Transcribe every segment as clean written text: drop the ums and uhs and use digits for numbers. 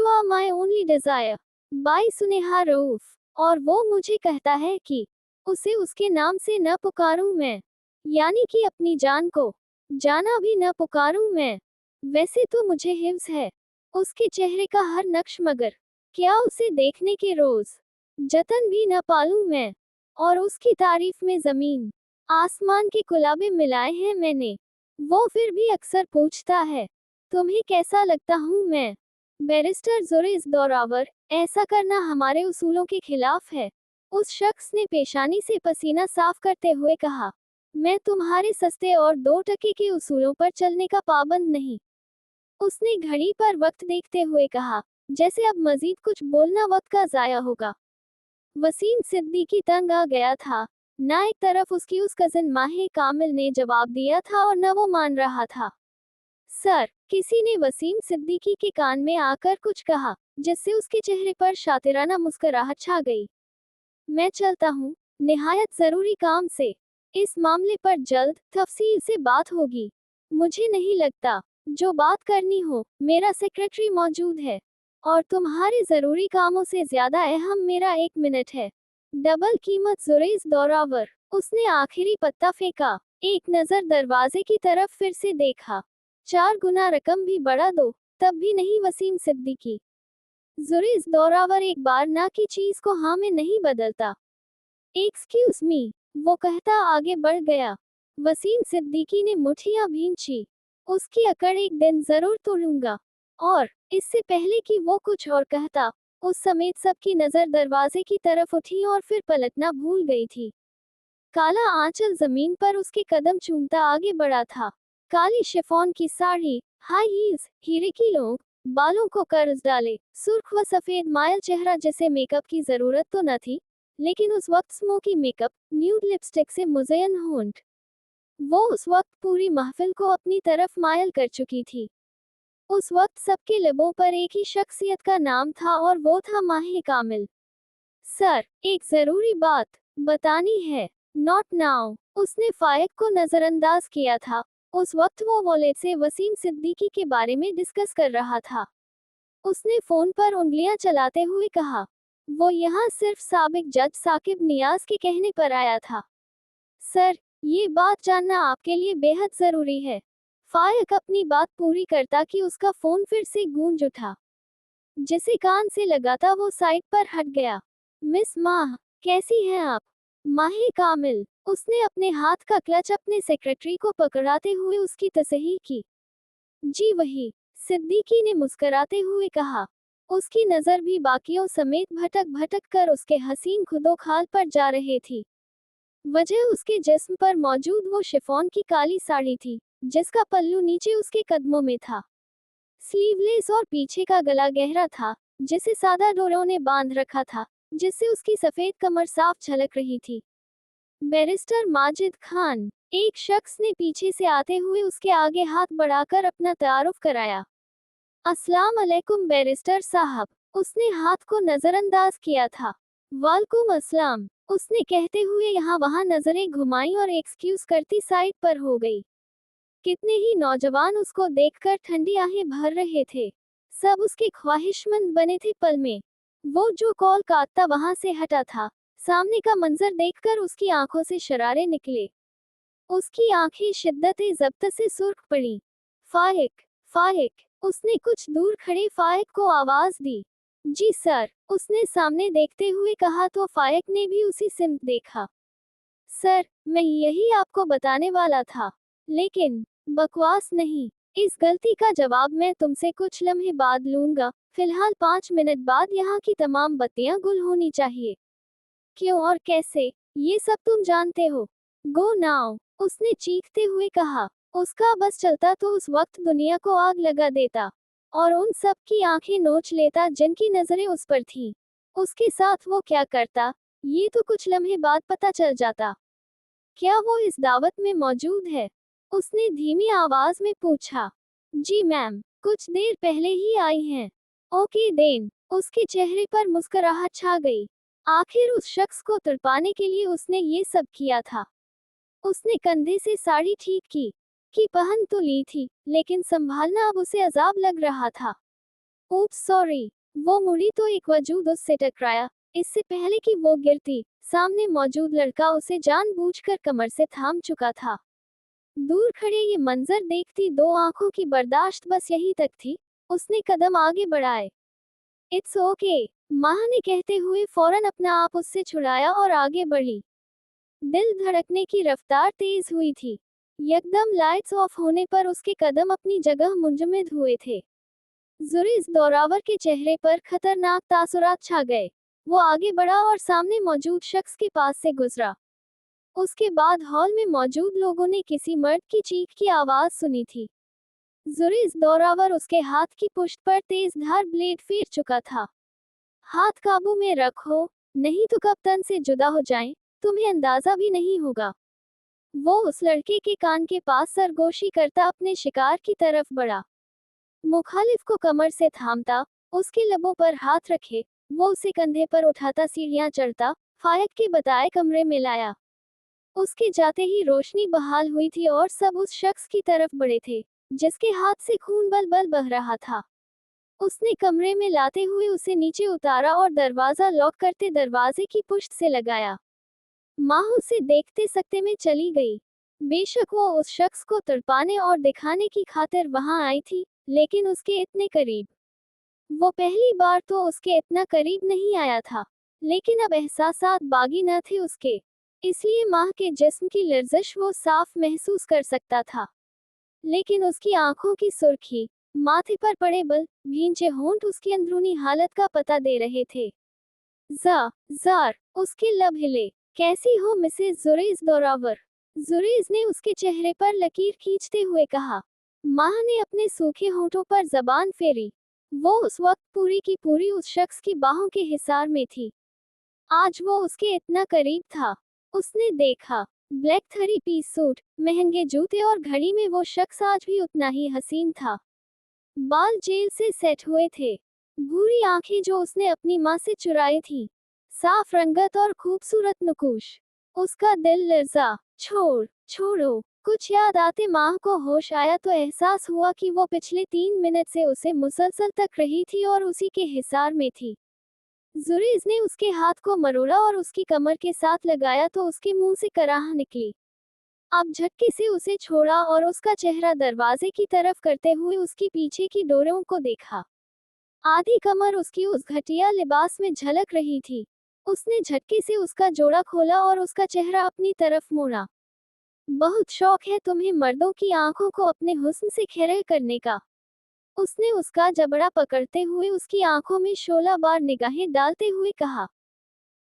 You are my only desire by Suneha Rauf. और वो मुझे कहता है कि उसे उसके नाम से न पुकारूं मैं, यानी कि अपनी जान को जाना भी न पुकारूं मैं। वैसे तो मुझे हिफ्ज है उसके चेहरे का हर नक्श, मगर क्या उसे देखने के रोज जतन भी न पालूं मैं। और उसकी तारीफ में जमीन आसमान के कुलाबे मिलाए हैं मैंने। वो फिर भी अक्सर पूछता है तुम्हें कैसा लगता हूं मैं। बैरिस्टर जुरेज दौरावर, ऐसा करना हमारे उसूलों के खिलाफ है। उस शख्स ने पेशानी से पसीना साफ करते हुए कहा, मैं तुम्हारे सस्ते और 2 टके के उसूलों पर चलने का पाबंद नहीं। उसने घड़ी पर वक्त देखते हुए कहा, जैसे अब मजीद कुछ बोलना वक्त का जाया होगा। वसीम सिद्दीकी तंग आ गया था। ना एक तरफ उसकी उस कजन माहे कामिल ने जवाब दिया था और न वो मान रहा था। सर, किसी ने वसीम सिद्दीकी के कान में आकर कुछ कहा, जिससे उसके चेहरे पर शातिराना मुस्कुराहट छा गई। मैं चलता हूँ, निहायत जरूरी काम से। इस मामले पर जल्द तफसील से बात होगी। मुझे नहीं लगता जो बात करनी हो, मेरा सेक्रेटरी मौजूद है और तुम्हारे जरूरी कामों से ज्यादा अहम मेरा 1 मिनट है। डबल कीमत जुरेज दौरावर। उसने आखिरी पत्ता फेंका, एक नजर दरवाजे की तरफ फिर से देखा। 4 गुना रकम भी बढ़ा दो, तब भी नहीं वसीम सिद्दीकी। जुरेज दौरावर एक बार ना की चीज को हाँ में नहीं बदलता। एक्सक्यूज मी, वो कहता आगे बढ़ गया। वसीम सिद्दीकी ने मुठियां भींची। उसकी अकड़ एक दिन जरूर तोड़ूंगा। और इससे पहले कि वो कुछ और कहता, उस समेत सबकी नजर दरवाजे की तरफ उठी और फिर पलटना भूल गई थी। काला आंचल जमीन पर उसके कदम चूमता आगे बढ़ा था। काली शिफॉन की साड़ी, हाई हील्स, हीरे की लोग, बालों को कर्ज डाले, सुर्ख व सफेद मायल चेहरा, जिसे मेकअप की जरूरत तो न थी, लेकिन उस वक्त स्मोकी मेकअप, न्यूड लिपस्टिक से मुज़य्यन होंठ। वो उस वक्त पूरी महफिल को अपनी तरफ मायल कर चुकी थी। उस वक्त सबके लबों पर एक ही शख्सियत का नाम था और वो था माहे कामिल। सर, एक जरूरी बात बतानी है। Not now. उसने फाइक को नजरअंदाज किया था। उस वक्त वो वॉलेट से वसीम सिद्दीकी के बारे में डिस्कस कर रहा था। उसने फोन पर उंगलियां चलाते हुए कहा, वो यहाँ सिर्फ साबिक जज साकिब नियाज के कहने पर आया था। सर, ये बात जानना आपके लिए बेहद जरूरी है। फाइक अपनी बात पूरी करता कि उसका फोन फिर से गूंज उठा। जिसे कान से लगा था वो साइड पर हट गया। मिस माह, कैसी हैं आप? माहे कामिल। उसने अपने हाथ का क्लच अपने सेक्रेटरी को पकड़ाते हुए उसकी तसहीह की। जी वही, सिद्दीकी ने मुस्कराते हुए कहा। उसकी नजर भी बाकियों समेत भटक भटक कर उसके हसीन खुदोखाल पर जा रही थी। वजह उसके जिस्म पर मौजूद वो शिफॉन की काली साड़ी थी, जिसका पल्लू नीचे उसके कदमों में था। स्लीवलेस और पीछे का गला गहरा था, जिसे सादा डोरों ने बांध रखा था, जिससे उसकी सफेद कमर साफ झलक रही थी। बैरिस्टर माजिद खान, एक शख्स ने पीछे से आते हुए उसके आगे हाथ बढ़ाकर अपना तारुफ कराया। अस्सलाम अलैकुम बैरिस्टर साहब। उसने हाथ को नजरअंदाज किया था। वालेकुम अस्सलाम, उसने कहते हुए यहाँ वहाँ नजरें घुमाई और एक्सक्यूज करती साइड पर हो गई। कितने ही नौजवान उसको देखकर ठंडी आहें भर रहे थे। सब उसके ख्वाहिशमंद बने थे पल में। वो जो कॉल काटता वहां से हटा था। सामने का मंजर देखकर उसकी आंखों से शरारे निकले। उसकी आंखें शिद्दत जब्त से सुर्ख पड़ी। फाइक, फाइक। उसने कुछ दूर खड़े फाइक को आवाज दी। जी सर, उसने सामने देखते हुए कहा तो फाइक ने भी उसी सिमत देखा। सर, मैं यही आपको बताने वाला था, लेकिन बकवास नहीं। इस गलती का जवाब मैं तुमसे कुछ लम्हे बाद लूंगा। फिलहाल 5 मिनट बाद यहाँ की तमाम बत्तियां गुल होनी चाहिए। क्यों और कैसे, ये सब तुम जानते हो। गो नाउ, उसने चीखते हुए कहा। उसका बस चलता तो उस वक्त दुनिया को आग लगा देता और उन सब की आंखें नोच लेता जिनकी नजरें उस पर थीं। उसके साथ वो क्या करता, ये तो कुछ लम्हे बाद पता चल जाता। क्या वो इस दावत में मौजूद है? उसने धीमी आवाज में पूछा। जी मैम, कुछ देर पहले ही आई हैं। Okay then. उसके चेहरे पर मुस्कुराहट छा गई। आखिर उस शख्स को तड़पाने के लिए उसने ये सब किया था। उसने कंधे से साड़ी ठीक की पहन तो ली थी, लेकिन संभालना अब उसे अजाब लग रहा था। oops sorry. वो मुड़ी तो एक वजूद उससे टकराया। इससे पहले कि वो गिरती, सामने मौजूद लड़का उसे जानबूझकर कमर से थाम चुका था। दूर खड़े ये मंजर देखती दो आंखों की बर्दाश्त बस यहीं तक थी। उसने कदम आगे बढ़ाए। इट्स ओके, माह ने कहते हुए फौरन अपना आप उससे छुड़ाया और आगे बढ़ी। दिल धड़कने की रफ्तार तेज हुई थी। यकदम लाइट्स ऑफ होने पर उसके कदम अपनी जगह मुंजमद हुए थे। जुरिस दौरावर के चेहरे पर खतरनाक तासुरात छा गए। वो आगे बढ़ा और सामने मौजूद शख्स के पास से गुजरा। उसके बाद हॉल में मौजूद लोगों ने किसी मर्द की चीख की आवाज सुनी थी। जुरिस दौरावर उसके हाथ की पुष्ट पर तेज धार ब्लेड फेर चुका था। हाथ काबू में रखो, नहीं तो कब तन से जुदा हो जाएं, तुम्हें अंदाजा भी नहीं होगा। वो उस लड़के के कान के पास सरगोशी करता अपने शिकार की तरफ बढ़ा। मुखालिफ को कमर से थामता, उसके लबों पर हाथ रखे, वो उसे कंधे पर उठाता सीढ़ियां चढ़ता, फायक के बताए कमरे में लाया। उसके जाते ही रोशनी बहाल हुई थी और सब उस शख्स की तरफ बढ़े थे, जिसके हाथ से खून बल बल बह रहा था। उसने कमरे में लाते हुए उसे नीचे उतारा और दरवाजा लॉक करते दरवाजे की पुष्ट से लगाया। माह उसे देखते सकते में चली गई। बेशक वो उस शख्स को तड़पाने और दिखाने की खातिर वहां आई थी, लेकिन उसके इतने करीब। वो पहली बार तो उसके इतना करीब नहीं आया था, लेकिन अब एहसासात बागी न थे उसके, इसलिए माह के जिस्म की लर्जिश वो साफ महसूस कर सकता था। लेकिन उसकी आंखों की सुर्खी, माथे पर पड़े बल, भींचे होंठ उसकी अंदरूनी हालत का पता दे रहे थे। जार, उसके लब हिले। कैसी हो मिसेस जुरेज दौरावर? जुरेज ने उसके चेहरे पर लकीर खींचते हुए कहा। माह ने अपने सूखे होंठों पर जबान फेरी। वो उस वक्त पूरी की पूरी उस शख्स की बाहों के हिसार में थी। आज वो उसके इतना करीब था। उसने देखा, ब्लैक थ्री पीस सूट, महंगे जूते और घड़ी में वो शख्स आज भी उतना ही हसीन था। बाल जेल से सेट हुए थे, भूरी आंखें जो उसने अपनी माँ से चुराई थी, साफ रंगत और खूबसूरत नुकुश। उसका दिल लर्जा। छोड़ो। कुछ याद आते माह को होश आया तो एहसास हुआ कि वो पिछले 3 मिनट से उसे मुसलसल तक रही थी और उसी के हिसार में थी। जुरेज ने उसके हाथ को मरोड़ा और उसकी कमर के साथ लगाया तो उसके मुंह से कराह निकली। अब झटके से उसे छोड़ा और उसका चेहरा दरवाजे की तरफ करते हुए उसकी पीछे की डोरों को देखा। आधी कमर उसकी उस घटिया लिबास में झलक रही थी। उसने झटके से उसका जोड़ा खोला और उसका चेहरा अपनी तरफ मोड़ा। बहुत शौक है तुम्हें मर्दों की आंखों को अपने हुस्न से घेरे करने का। उसने उसका जबड़ा पकड़ते हुए उसकी आंखों में 16 बार निगाहें डालते हुए कहा।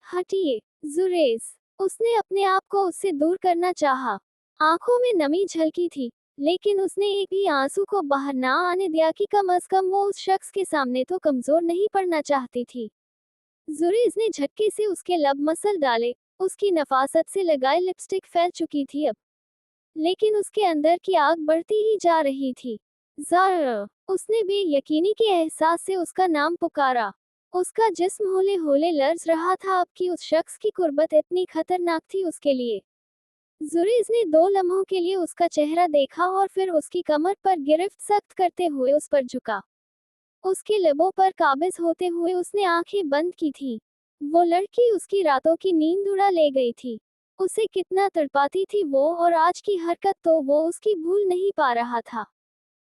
हटिए, जुरेज। उसने अपने आप को उससे दूर करना चाहा। आंखों में नमी झलकी थी, लेकिन उसने एक भी आंसू को बाहर ना आने दिया कि कम अज कम वो उस शख्स के सामने तो कमजोर नहीं पड़ना चाहती थी। जुरेज ने झटके से उसके लब मसल डाले। उसकी नफासत से लगाई लिपस्टिक फैल चुकी थी अब, लेकिन उसके अंदर की आग बढ़ती ही जा रही थी। ज़ार, उसने बेयकीनी के एहसास से उसका नाम पुकारा। उसका जिस्म होले होले लर्ज रहा था अब कि उस शख्स की कुर्बत इतनी खतरनाक थी उसके लिए। जुरेज ने 2 लम्हों के लिए उसका चेहरा देखा और फिर उसकी कमर पर गिरफ्त सख्त करते हुए उस पर झुका। उसके लबों पर काबिज होते हुए उसने आंखें बंद की थीं। वो लड़की उसकी रातों की नींद उड़ा ले गई थी। उसे कितना तड़पाती थी वो, और आज की हरकत तो वो उसकी भूल नहीं पा रहा था।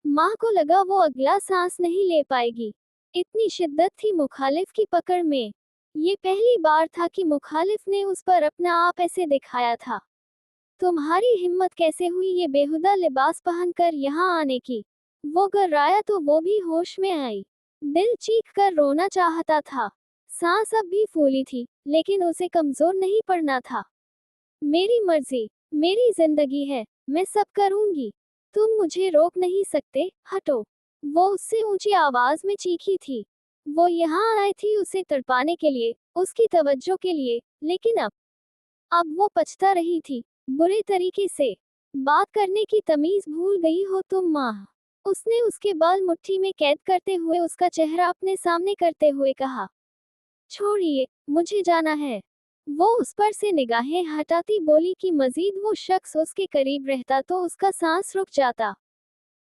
माँ को लगा वो अगला सांस नहीं ले पाएगी। इतनी शिद्दत थी मुखालिफ की पकड़ में। ये पहली बार था कि मुखालिफ ने उस पर अपना आप ऐसे दिखाया था। तुम्हारी हिम्मत कैसे हुई ये बेहुदा लिबास पहनकर यहाँ आने की? वो गर्राया तो वो भी होश में आई। दिल चीख कर रोना चाहता था। सांस अब भी फूली थी, लेकिन उसे कमजोर नहीं पड़ना था। मेरी मर्जी, मेरी जिंदगी है, मैं सब करूंगी। तुम मुझे रोक नहीं सकते, हटो। वो उससे ऊंची आवाज में चीखी थी। वो यहाँ आई थी उसे तड़पाने के लिए, उसकी तवज्जो के लिए, लेकिन अब वो पछता रही थी, बुरे तरीके से। बात करने की तमीज भूल गई हो तुम माँ। उसने उसके बाल मुट्ठी में कैद करते हुए उसका चेहरा अपने सामने करते हुए कहा। छोड़िए, मुझे जाना है। वो उस पर से निगाहें हटाती बोली कि मजीद वो शख्स उसके करीब रहता तो उसका सांस रुक जाता।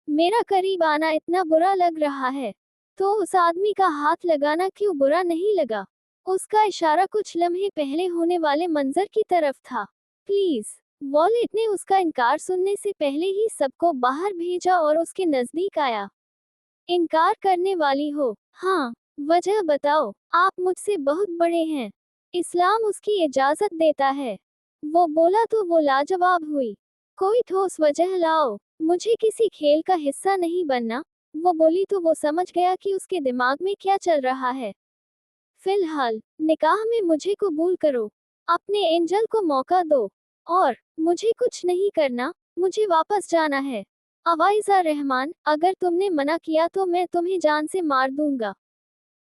मेरा करीब आना इतना बुरा लग रहा है। तो उस आदमी का हाथ लगाना क्यों बुरा नहीं लगा? उसका इशारा कुछ लम्हे पहले होने वाले मंजर की तरफ था। प्लीज। वॉलेट ने उसका इनकार सुनने से पहले ही सबको बाहर भेजा और उसके नजदीक आया। इनकार करने वाली हो? हाँ। वजह बताओ। आप मुझसे बहुत बड़े हैं। इस्लाम उसकी इजाजत देता है। वो बोला तो वो लाजवाब हुई। कोई ठोस वजह लाओ। मुझे किसी खेल का हिस्सा नहीं बनना। वो बोली तो वो समझ गया कि उसके दिमाग में क्या चल रहा है। फिलहाल निकाह में मुझे कबूल करो। अपने एंजल को मौका दो। और मुझे कुछ नहीं करना, मुझे वापस जाना है। अवाइजा रहमान, अगर तुमने मना किया तो मैं तुम्हें जान से मार दूंगा।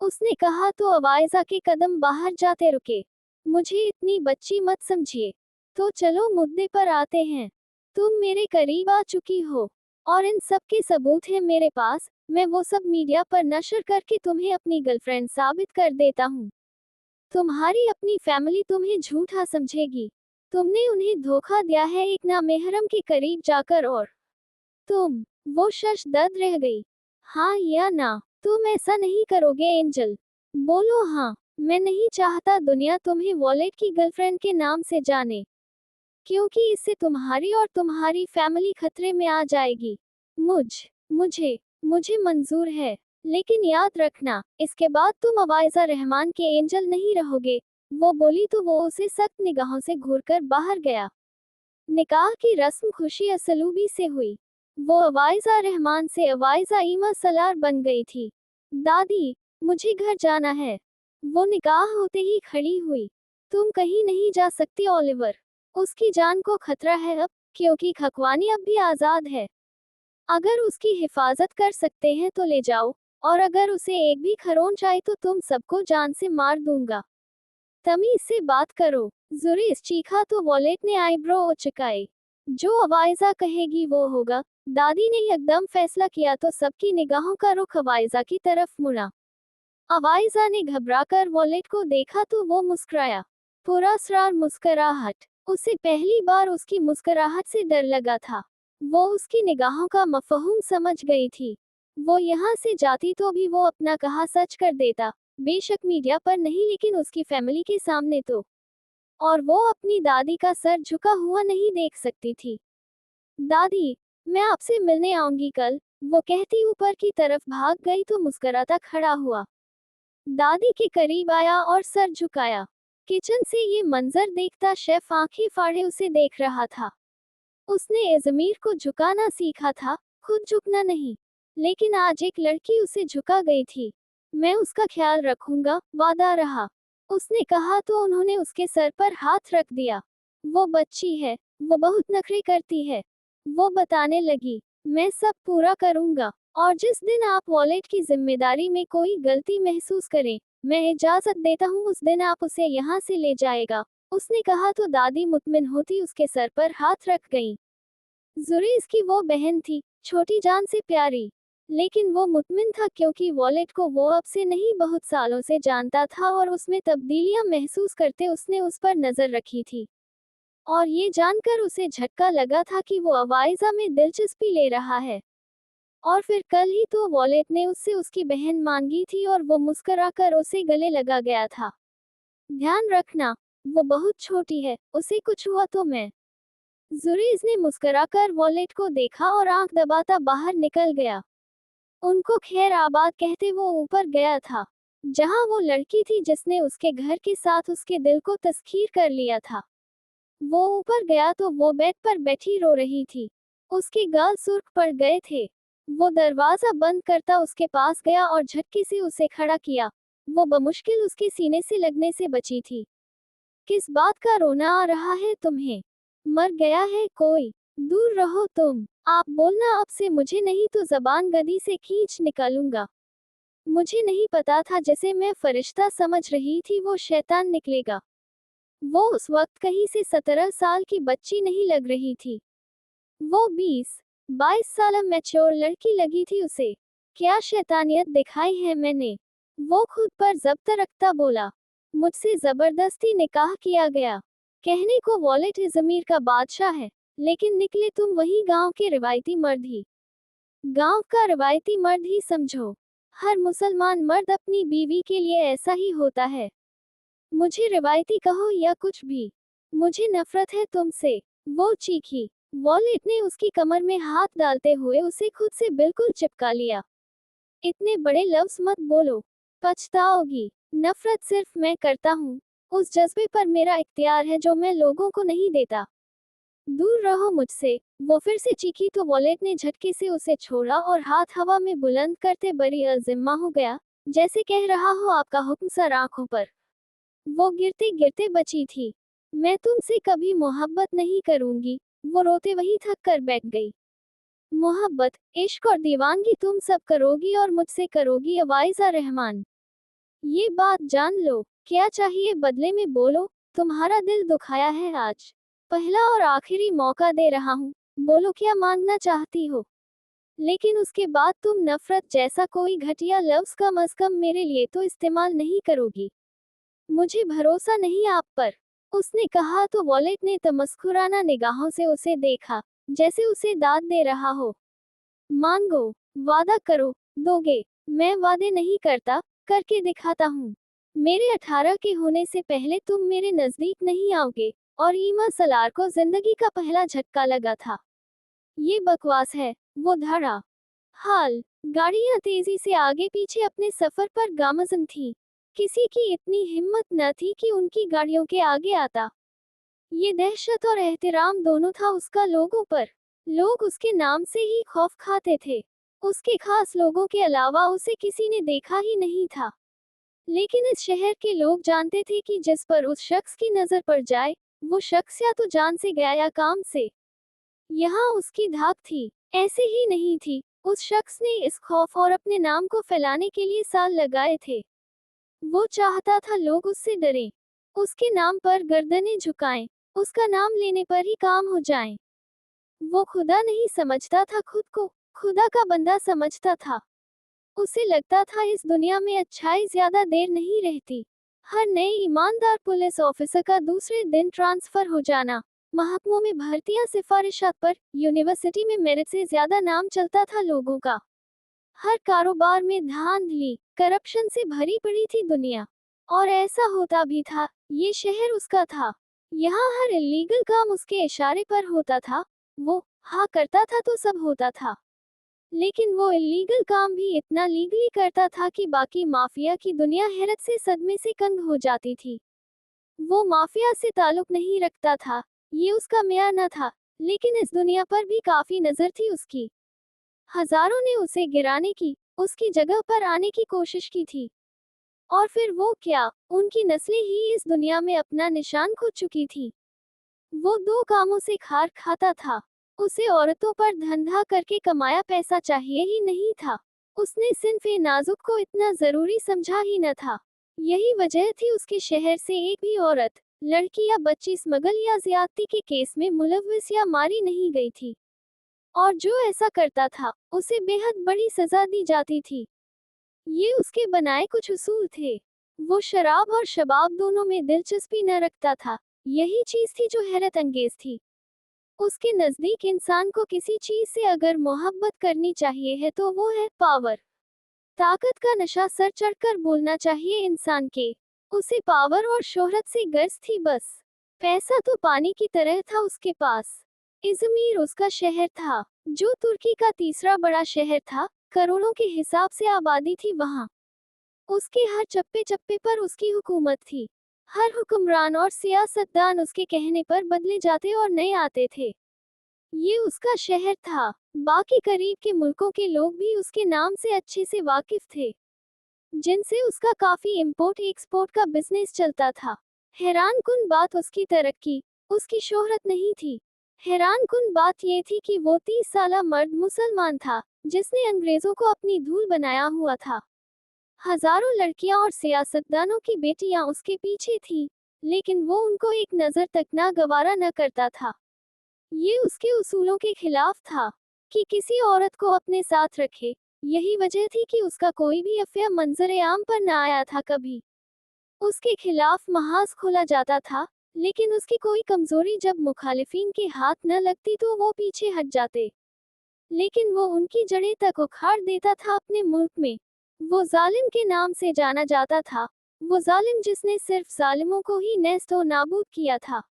उसने कहा तो अवाइजा के कदम बाहर जाते रुके। मुझे इतनी बच्ची मत समझिए। तो चलो मुद्दे पर आते हैं। तुम मेरे करीब आ चुकी हो और इन सब के सबूत हैं मेरे पास। मैं वो सब मीडिया पर नशर करके तुम्हें अपनी गर्लफ्रेंड साबित कर देता हूँ। तुम्हारी अपनी फैमिली तुम्हें झूठा समझेगी। तुमने उन्हें धोखा दिया है एक नामेहरम के करीब जाकर और तुम। वो शशदर्द रह गई। हाँ या ना? तुम ऐसा नहीं करोगे एंजल? बोलो हाँ। मैं नहीं चाहता दुनिया तुम्हें वॉलेट की गर्लफ्रेंड के नाम से जाने, क्योंकि इससे तुम्हारी और तुम्हारी फैमिली खतरे में आ जाएगी। मुझे मुझे मंजूर है, लेकिन याद रखना, इसके बाद तुम अवाइजा रहमान के एंजल नहीं रहोगे। वो बोली तो वो उसे सख्त निगाहों से घूरकर बाहर गया। निकाह की रस्म खुशी असलूबी से हुई। वो अवाइजा रहमान से अवाइजा ईमा सलार बन गई थी। दादी, मुझे घर जाना है। वो निकाह होते ही खड़ी हुई। तुम कहीं नहीं जा सकती ओलिवर। उसकी जान को खतरा है अब, क्योंकि खकवानी अब भी आजाद है। अगर उसकी हिफाजत कर सकते हैं तो ले जाओ, और अगर उसे एक भी खरोंच आई तो तुम सबको जान से मार दूंगा। तमीज से बात करो। जुरेस चीखा तो वॉलेट ने आईब्रो उचकाई। जो अवाइजा कहेगी वो होगा। दादी ने एकदम फैसला किया तो सबकी निगाहों का रुख अवाइजा की तरफ मुड़ा। अवाइजा ने घबराकर वॉलेट को देखा तो वो मुस्कुराया। पुरस्कार मुस्कुराहट। उसे पहली बार उसकी मुस्कुराहट से डर लगा था। वो उसकी निगाहों का मफहूम समझ गई थी। वो यहाँ से जाती तो भी वो अपना कहा सच कर देता, बेशक मीडिया पर नहीं लेकिन उसकी फैमिली के सामने तो। और वो अपनी दादी का सर झुका हुआ नहीं देख सकती थी। दादी, मैं आपसे मिलने आऊंगी कल, वो कहती ऊपर की तरफ भाग गई तो मुस्कुराता खड़ा हुआ। दादी के करीब आया और सर झुकाया। किचन से ये मंजर देखता शेफ आंखें फाड़े उसे देख रहा था। उसने इज़मीर को झुकाना सीखा था, खुद झुकना नहीं। लेकिन आज एक लड़की उसे झुका गई थी। मैं उसका ख्याल रखूंगा, वादा रहा। उसने कहा तो उन्होंने उसके सर पर हाथ रख दिया। वो बच्ची है, वो बहुत नखरे करती है। वो बताने लगी, मैं सब पूरा करूंगा, और जिस दिन आप वॉलेट की जिम्मेदारी में कोई गलती महसूस करें, मैं इजाजत देता हूँ उस दिन आप उसे यहाँ से ले जाएगा। उसने कहा तो दादी मुतमिन होती उसके सर पर हाथ रख गईं। जुरेज की वो बहन थी, छोटी जान से प्यारी। लेकिन वो मुतमिन था क्योंकि वॉलेट को वो अब से नहीं बहुत सालों से जानता था और उसमें तब्दीलियां महसूस करते उसने उस पर नजर रखी थी। और ये जानकर उसे झटका लगा था कि वो अवाइजा में दिलचस्पी ले रहा है। और फिर कल ही तो वॉलेट ने उससे उसकी बहन मांगी थी और वो मुस्कुराकर उसे गले लगा गया था। ध्यान रखना, वो बहुत छोटी है, उसे कुछ हुआ तो मैं। जुरेज ने मुस्कुराकर वॉलेट को देखा और आंख दबाता बाहर निकल गया। उनको खैर आबाद कहते वो ऊपर गया था, जहां वो लड़की थी जिसने उसके घर के साथ उसके दिल को तस्खीर कर लिया था। वो ऊपर गया तो वो बेड पर बैठी रो रही थी। उसके गाल सुर्ख पड़ गए थे। वो दरवाजा बंद करता उसके पास गया और झटके से उसे खड़ा किया। वो बमुश्किल उसके सीने से लगने से बची थी। किस बात का रोना आ रहा है तुम्हें? मर गया है कोई? दूर रहो तुम। आप बोलना अब से मुझे नहीं तो जबान गदी से खींच निकालूंगा। मुझे नहीं पता था जिसे मैं फरिश्ता समझ रही थी वो शैतान निकलेगा। वो उस वक्त कहीं से 17 साल की बच्ची नहीं लग रही थी। वो 20-22 साल मैच्योर लड़की लगी थी उसे। क्या शैतानियत दिखाई है मैंने? वो खुद पर जब्त रखता बोला। मुझसे जबरदस्ती निकाह किया गया। कहने को वॉलेट इज़मीर का बादशाह है, लेकिन निकले तुम वही गांव के रिवायती मर्द ही। गांव का रिवायती मर्द ही समझो। हर मुसलमान मर्द अपनी बीवी के लिए ऐसा ही होता है। मुझे रिवायती कहो या कुछ भी, मुझे नफरत है तुमसे। वो चीखी। वॉलेट ने उसकी कमर में हाथ डालते हुए उसे खुद से बिल्कुल चिपका लिया। इतने बड़े लफ्ज मत बोलो, पछताओगी। नफरत सिर्फ मैं करता हूँ, उस जज्बे पर मेरा इख्तियार है जो मैं लोगों को नहीं देता। दूर रहो मुझसे। वो फिर से चीखी तो वॉलेट ने झटके से उसे छोड़ा और हाथ हवा में बुलंद करते बरी अज़िम्मा हो गया, जैसे कह रहा हो आपका हुक्म सर आंखों पर। वो गिरते गिरते बची थी। मैं तुमसे कभी मोहब्बत नहीं करूंगी। वो रोते वहीं थक कर बैठ गई। मोहब्बत, इश्क और दीवानगी तुम सब करोगी और मुझसे करोगी अवाइजा रहमान। ये बात जान लो। क्या चाहिए बदले में बोलो। तुम्हारा दिल दुखाया है आज। पहला और आखिरी मौका दे रहा हूँ। बोलो क्या मांगना चाहती हो। लेकिन उसके बाद तुम नफरत जैसा कोई घटिया लफ्ज कम अज कम मेरे लिए तो इस्तेमाल नहीं करोगी। मुझे भरोसा नहीं आप पर, उसने कहा तो वॉलेट ने तमस्कुराना निगाहों से उसे देखा, जैसे उसे दाद दे रहा हो। मांगो, वादा करो, दोगे। मैं वादे नहीं करता, करके दिखाता हूँ। मेरे 18 के होने से पहले तुम मेरे नजदीक नहीं आओगे। और ईमा सलार को जिंदगी का पहला झटका लगा था। ये बकवास है, वो धड़ा। हाल, गाड़ियां तेजी से आगे पीछे अपने सफर पर गामजन थी। किसी की इतनी हिम्मत न थी कि उनकी गाड़ियों के आगे आता। ये दहशत और एहतराम दोनों था उसका लोगों पर। लोग उसके नाम से ही खौफ खाते थे। उसके खास लोगों के अलावा उसे किसी ने देखा ही नहीं था। लेकिन इस शहर के लोग जानते थे कि जिस पर उस शख्स की नजर पड़ जाए, वो शख्स या तो जान से गया या काम से। यहाँ उसकी धाक थी, ऐसे ही नहीं थी। उस शख्स ने इस खौफ और अपने नाम को फैलाने के लिए साल लगाए थे। वो चाहता था लोग उससे डरें, उसके नाम पर गर्दनें झुकाएं, उसका नाम लेने पर ही काम हो जाएं। वो खुदा नहीं समझता था खुद को, खुदा का बंदा समझता था। उसे लगता था इस दुनिया में अच्छाई ज्यादा देर नहीं रहती। हर नए ईमानदार पुलिस ऑफिसर का दूसरे दिन ट्रांसफर हो जाना, महकमों में भर्तियां सिफारिशात पर, यूनिवर्सिटी में मेरिट से ज्यादा नाम चलता था लोगों का। हर कारोबार में धांधली, करप्शन से भरी पड़ी थी दुनिया। और ऐसा होता भी था, ये शहर उसका था। यहाँ हर इलीगल काम उसके इशारे पर होता था। वो हाँ करता था तो सब होता था। लेकिन वो इलीगल काम भी इतना लीगली करता था कि बाकी माफिया की दुनिया हैरत से सदमे से कंग हो जाती थी। वो माफिया से ताल्लुक नहीं रखता था, ये उसका म्यार न था। लेकिन इस दुनिया पर भी काफी नजर थी उसकी। हजारों ने उसे गिराने की, उसकी जगह पर आने की कोशिश की थी। और फिर वो क्या, उनकी नस्लें ही इस दुनिया में अपना निशान खो चुकी थी। वो दो कामों से खार खाता था। उसे औरतों पर धंधा करके कमाया पैसा चाहिए ही नहीं था। उसने सिन्फ़े नाजुक को इतना जरूरी समझा ही न था। यही वजह थी उसके शहर से एक भी औरत, लड़की या बच्ची स्मगल या ज्यादती के केस में मुलव्विस या मारी नहीं गई थी। और जो ऐसा करता था, उसे बेहद बड़ी सजा दी जाती थी। ये उसके बनाए कुछ उसूल थे। वो शराब और शबाब दोनों में दिलचस्पी न रखता था। यही चीज थी जो हैरत अंगेज थी। उसके नजदीक इंसान को किसी चीज से अगर मोहब्बत करनी चाहिए है तो वो है पावर। ताकत का नशा सर चढ़कर बोलना चाहिए इंसान के। उसे पावर और शोहरत से गर्ज थी बस। पैसा तो पानी की तरह था उसके पास। इज़मीर उसका शहर था, जो तुर्की का तीसरा बड़ा शहर था। करोड़ों के हिसाब से आबादी थी वहाँ। उसके हर चप्पे चप्पे पर उसकी हुकूमत थी। हर हुक्मरान और सियासतदान उसके कहने पर बदले जाते और नए आते थे। ये उसका शहर था। बाकी करीब के मुल्कों के लोग भी उसके नाम से अच्छे से वाकिफ थे, जिनसे उसका काफी इंपोर्ट एक्सपोर्ट का बिजनेस चलता था। हैरान कुन बात उसकी तरक्की, उसकी शोहरत नहीं थी। हैरान कुन बात यह थी कि वो 30 साला मर्द मुसलमान था, जिसने अंग्रेजों को अपनी धूल बनाया हुआ था। हजारों लड़कियां और सियासतदानों की बेटियां उसके पीछे थीं, लेकिन वो उनको एक नजर तक ना गवारा न करता था। ये उसके उसूलों के खिलाफ था कि किसी औरत को अपने साथ रखे। यही वजह थी कि उसका कोई भी अफेयर मंजर आम पर न आया था कभी। उसके खिलाफ महाज खोला जाता था, लेकिन उसकी कोई कमजोरी जब मुखालिफिन के हाथ न लगती तो वो पीछे हट जाते। लेकिन वो उनकी जड़ें तक उखाड़ देता था अपने मुल्क में। वो जालिम के नाम से जाना जाता था, वो जालिम जिसने सिर्फ जालिमों को ही नेस्तो नाबूद किया था।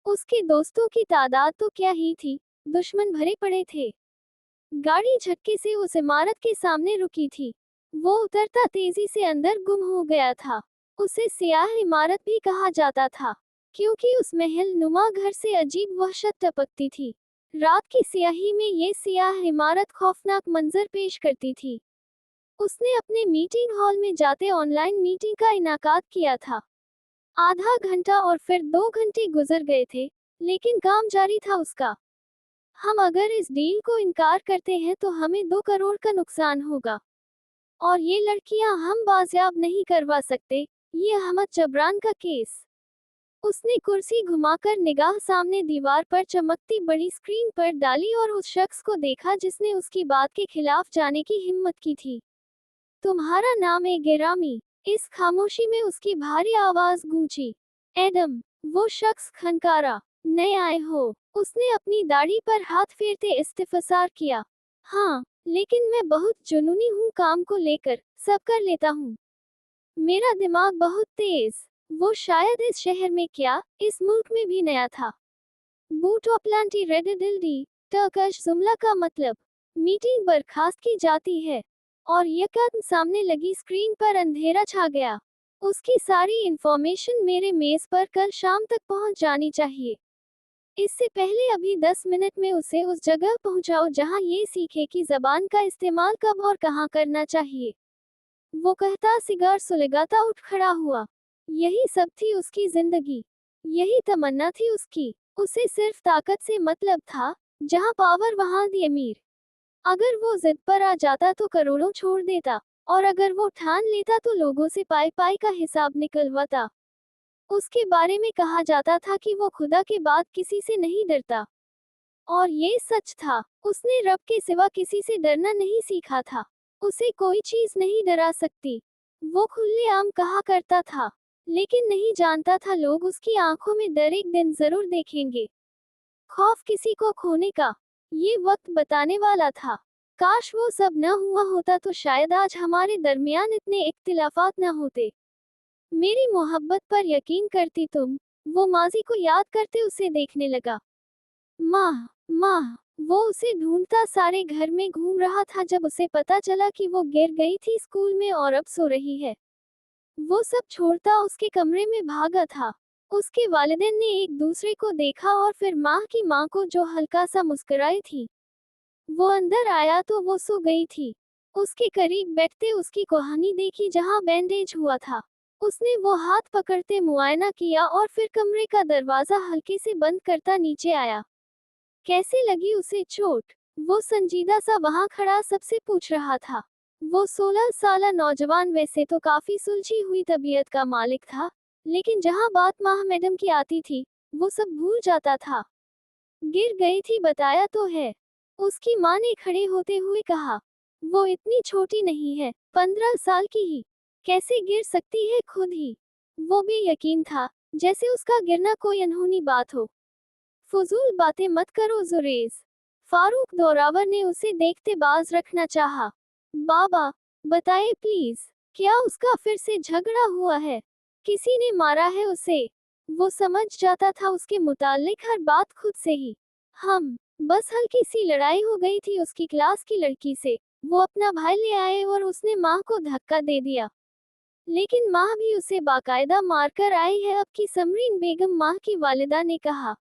उसके दोस्तों की तादाद तो क्या ही थी, दुश्मन भरे पड़े थे। गाड़ी झटके से उस इमारत के सामने रुकी थी। वो उतरता तेजी से अंदर गुम हो गया था। उसे सियाह इमारत भी कहा जाता था, क्योंकि उस महल नुमा घर से अजीब वहशत टपकती थी। रात की स्याही में ये सियाह इमारत खौफनाक मंजर पेश करती थी। उसने अपने मीटिंग हॉल में जाते ऑनलाइन मीटिंग का इनाकाद किया था। आधा घंटा और फिर 2 घंटे गुजर गए थे, लेकिन काम जारी था उसका। हम अगर इस डील को इनकार करते हैं तो हमें 2 करोड़ का नुकसान होगा, और ये लड़कियां हम बाजियाब नहीं करवा सकते। ये अहमद जबरान का केस। उसने कुर्सी घुमाकर निगाह सामने दीवार पर चमकती बड़ी स्क्रीन पर डाली और उस शख्स को देखा जिसने उसकी बात के खिलाफ जाने की हिम्मत की थी। तुम्हारा नाम है गिरामी। इस खामोशी में उसकी भारी आवाज गूंजी। एडम, वो शख्स खनकारा। नए आए हो? उसने अपनी दाढ़ी पर हाथ फेरते इस्तिफसार किया। हाँ, लेकिन मैं बहुत जुनूनी हूँ काम को लेकर, सब कर लेता हूँ। मेरा दिमाग बहुत तेज। वो शायद इस शहर में क्या, इस मुल्क में भी नया था। बूटोप्लांटी रेडिडिल्डी, टर्कश जुमला का मतलब। मीटिंग बर्खास्त की जाती है। और यकदम सामने लगी स्क्रीन पर अंधेरा छा गया। उसकी सारी इंफॉर्मेशन मेरे मेज पर कल शाम तक पहुंच जानी चाहिए। इससे पहले अभी 10 मिनट में उसे उस जगह पहुंचाओ जहां ये सीखे कि जबान का इस्तेमाल कब और कहां करना चाहिए। वो कहता सिगार सुलगाता उठ खड़ा हुआ। यही सब थी उसकी जिंदगी। यही तमन्ना थी उसकी। उसे सिर्फ ताकत से मतलब था, जहां पावर वहां दी अमीर। अगर वो जिद पर आ जाता तो करोड़ों छोड़ देता, और अगर वो ठान लेता तो लोगों से पाई पाई का हिसाब निकलवाता। उसके बारे में कहा जाता था कि वो खुदा के बाद किसी से नहीं डरता। और ये सच था। उसने रब के सिवा किसी से डरना नहीं सीखा था। उसे कोई चीज नहीं डरा सकती। वो खुलेआम कहा करता था, लेकिन नहीं जानता था लोग उसकी आंखों में डर एक दिन जरूर देखेंगे। खौफ किसी को खोने का, ये वक्त बताने वाला था। काश वो सब न हुआ होता तो शायद आज हमारे दरमियान इतने इख्तिलाफात न होते। मेरी मोहब्बत पर यकीन करती तुम। वो माजी को याद करते उसे देखने लगा। माँ, माँ, वो उसे ढूंढता सारे घर में घूम रहा था जब उसे पता चला कि वो गिर गई थी स्कूल में और अब सो रही है। वो सब छोड़ता उसके कमरे में भागा था। उसके वालिदैन ने एक दूसरे को देखा और फिर माँ की माँ को जो हल्का सा मुस्कुराई थी। वो अंदर आया तो वो सो गई थी। उसके करीब बैठते उसकी कहानी देखी जहाँ बैंडेज हुआ था। उसने वो हाथ पकड़ते मुआयना किया और फिर कमरे का दरवाजा हल्के से बंद करता नीचे आया। कैसे लगी उसे चोट? वो संजीदा सा वहां खड़ा सबसे पूछ रहा था। वो 16 साला नौजवान वैसे तो काफी सुलझी हुई तबीयत का मालिक था, लेकिन जहां बात माह मैडम की आती थी, वो सब भूल जाता था। गिर गई थी बताया तो है, उसकी माँ ने खड़े होते हुए कहा। वो इतनी छोटी नहीं है, 15 साल की ही। कैसे गिर सकती है खुद ही? वो भी यकीन था, जैसे उसका गिरना कोई अनहोनी बात हो। फजूल बातें मत करो जुरेज। फारूक दौरावर ने उसे देखते बाज रखना चाहा। बाबा, बताए प्लीज, क्या उसका फिर से झगड़ा हुआ है? किसी ने मारा है उसे? वो समझ जाता था उसके मुतालिक हर बात खुद से ही। हम, बस हल्की सी लड़ाई हो गई थी उसकी क्लास की लड़की से। वो अपना भाई ले आए और उसने माँ को धक्का दे दिया। लेकिन माँ भी उसे बाकायदा मारकर आई है। अब की समरीन बेगम माँ की वालिदा ने कहा।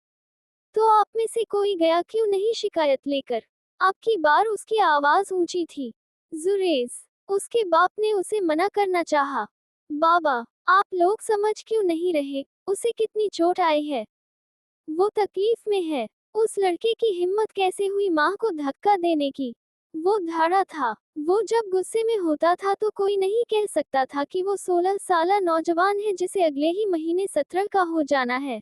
तो आप में से कोई गया क्यों नहीं शिकायत लेकर? अब की बार उसकी आवाज ऊंची थी। जुरेज, उसके बाप ने उसे मना करना चाहा। बाबा, आप लोग समझ क्यों नहीं रहे, उसे कितनी चोट आई है? वो तकलीफ में है। उस लड़के की हिम्मत कैसे हुई माँ को धक्का देने की? वो धाड़ा था। वो जब गुस्से में होता था तो कोई नहीं कह सकता था कि वो 16 साला नौजवान है जिसे अगले ही महीने 17 का हो जाना है।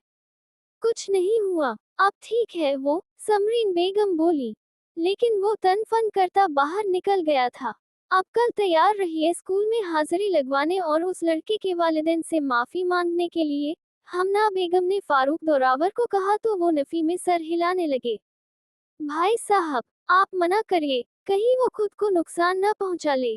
कुछ नहीं हुआ। अब ठीक है वो, समरीन बेगम बोली। लेकिन वो तन फन करता बाहर निकल गया था। अब कल तैयार रहिए स्कूल में हाजिरी लगवाने और उस लड़के के वालिदैन से माफी मांगने के लिए। हमना बेगम ने फारूक दौरावर को कहा तो वो नफी में सर हिलाने लगे। भाई साहब, आप मना करिए, कहीं वो खुद को नुकसान न पहुंचा ले।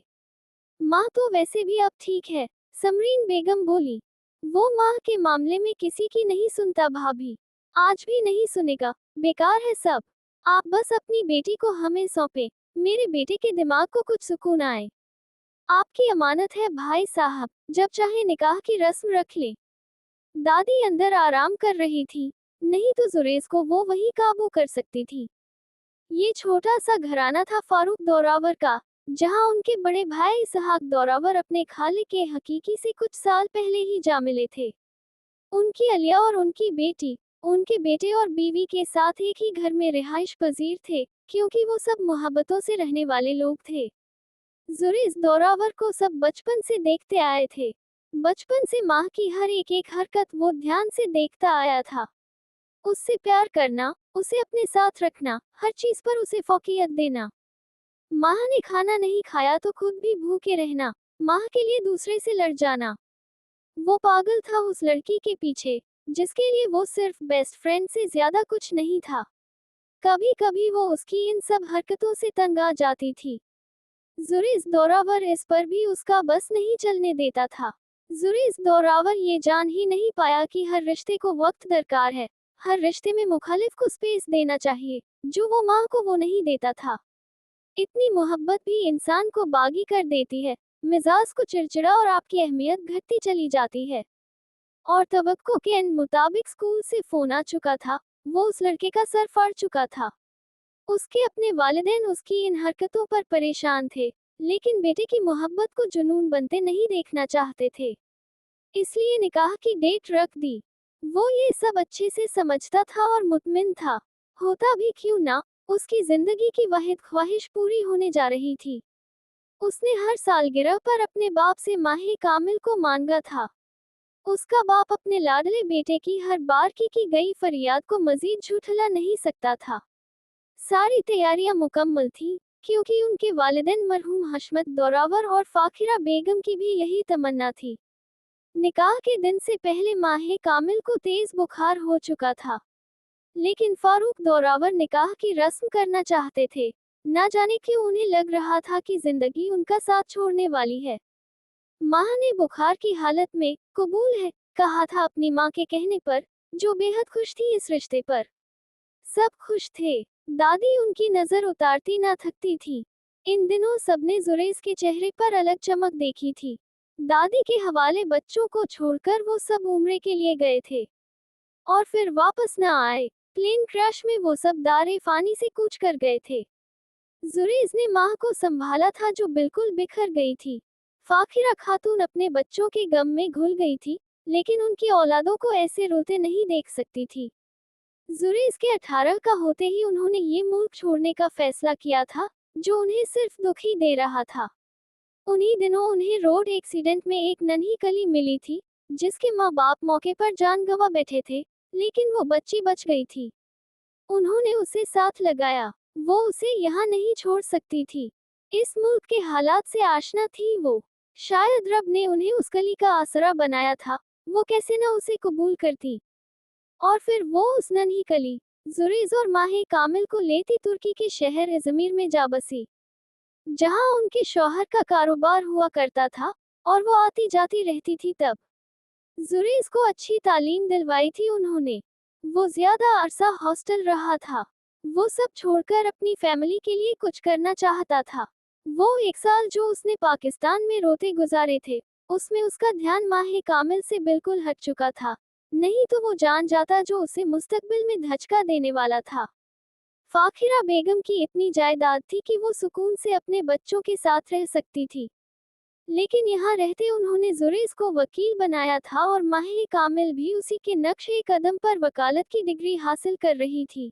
माँ तो वैसे भी अब ठीक है, समरीन बेगम बोली। वो माँ के मामले में किसी की नहीं सुनता भाभी। आज भी नहीं सुनेगा, बेकार है सब। आप बस अपनी बेटी को हमें सौंपे, मेरे बेटे के दिमाग को कुछ सुकून आए। आपकी अमानत है भाई साहब, जब चाहे निकाह की रस्म रख ले। दादी अंदर आराम कर रही थी, नहीं तो जुरेज को वो वही काबू कर सकती थी। ये छोटा सा घराना था फारूक दौरावर का, जहां उनके बड़े भाई इसहाक दौरावर अपने खाले के हकीकी से कुछ साल पहले ही जा मिले थे। उनकी अलिया और उनकी बेटी, उनके बेटे और बीवी के साथ एक ही घर में रिहाइश पजीर थे, क्योंकि वो सब मोहब्बतों से रहने वाले लोग थे। जुरेज दौरावर को सब बचपन से देखते आए थे। बचपन से माँ की हर एक हरकत वो ध्यान से देखता आया था। उससे प्यार करना, उसे अपने साथ रखना, हर चीज पर उसे फौकियत देना। माँ ने खाना नहीं खाया तो खुद भी भूखे रहना, माँ के लिए दूसरे से लड़ जाना। वो पागल था उस लड़की के पीछे, जिसके लिए वो सिर्फ बेस्ट फ्रेंड से ज्यादा कुछ नहीं था। कभी कभी वो उसकी इन सब हरकतों से तंग आ जाती थी। जुरेज दौरावर इस पर भी उसका बस नहीं चलने देता था। जुरेज दौरावर ये जान ही नहीं पाया कि हर रिश्ते को वक्त दरकार है, हर रिश्ते में मुखालिफ को स्पेस देना चाहिए, जो वो माँ को वो नहीं देता था। इतनी मोहब्बत भी इंसान को बागी कर देती है, मिजाज को चिड़चिड़ा और आपकी अहमियत घटती चली जाती है। और तवक्को के मुताबिक स्कूल से फोन आ चुका था, वो उस लड़के का सर फाड़ चुका था। उसके अपने वालिदैन उसकी इन हरकतों पर परेशान थे, लेकिन बेटे की मोहब्बत को जुनून बनते नहीं देखना चाहते थे। इसलिए निकाह की डेट रख दी। वो ये सब अच्छे से समझता था और मुतमिन था। होता भी क्यों ना, उसकी जिंदगी की वाहिद ख्वाहिश पूरी होने जा रही थी। उसने हर सालगिरह पर अपने बाप से माहे कामिल को मांगा था। उसका बाप अपने लाडले बेटे की हर बार की गई फरियाद को मजीद झूठला नहीं सकता था। सारी तैयारियां मुकम्मल थी, क्योंकि उनके वालिदैन मरहूम हशमत दौरावर और फाखिरा बेगम की भी यही तमन्ना थी। निकाह के दिन से पहले माहे कामिल को तेज बुखार हो चुका था, लेकिन फारूक दौरावर निकाह की रस्म करना चाहते थे। ना जाने क्यों उन्हें लग रहा था कि जिंदगी उनका साथ छोड़ने वाली है। माह ने बुखार की हालत में कबूल है कहा था अपनी माँ के कहने पर, जो बेहद खुश थी इस रिश्ते पर। सब खुश थे। दादी उनकी नजर उतारती ना थकती थी। इन दिनों सबने जुरेज के चेहरे पर अलग चमक देखी थी। दादी के हवाले बच्चों को छोड़कर वो सब उम्रे के लिए गए थे और फिर वापस न आए। प्लेन क्रैश में वो सब दारे फानी से कूच कर गए थे। जुरेज ने माँ को संभाला था जो बिल्कुल बिखर गई थी। फाखिरा खातून अपने बच्चों के गम में घुल गई थी, लेकिन उनकी औलादों को ऐसे रोते नहीं देख सकती थी। जुरेज के 18 का होते ही उन्होंने ये मुल्क छोड़ने का फैसला किया था, जो उन्हें सिर्फ दुख ही दे रहा था। उन्हीं दिनों उन्हें रोड एक्सीडेंट में एक नन्ही कली मिली थी, जिसके माँ बाप मौके पर जान गंवा बैठे थे, लेकिन वो बच्ची बच गई थी। उन्होंने उसे साथ लगाया। वो उसे यहाँ नहीं छोड़ सकती थी। इस मुल्क के हालात से आशना थी वो। शायद रब ने उन्हें उस कली का आसरा बनाया था, वो कैसे न उसे कबूल करती। और फिर वो उस नन्ही कली, जुरेज और माहे कामिल को लेती तुर्की के शहर इजमीर में जा बसी, जहां उनके शौहर का कारोबार हुआ करता था और वो आती जाती रहती थी। तब जुरेज को अच्छी तालीम दिलवाई थी उन्होंने। वो ज्यादा अरसा हॉस्टल रहा था। वो सब छोड़कर अपनी फैमिली के लिए कुछ करना चाहता था। वो 1 साल जो उसने पाकिस्तान में रोते गुजारे थे, उसमें उसका ध्यान माहे कामिल से बिल्कुल हट चुका था। नहीं तो वो जान जाता जो उसे मुस्तकबिल में धचका देने वाला था। फाखिरा बेगम की इतनी जायदाद थी कि वो सुकून से अपने बच्चों के साथ रह सकती थी, लेकिन यहाँ रहते उन्होंने जुरेज को वकील बनाया था और माहे कामिल भी उसी के नक्शे कदम पर वकालत की डिग्री हासिल कर रही थी।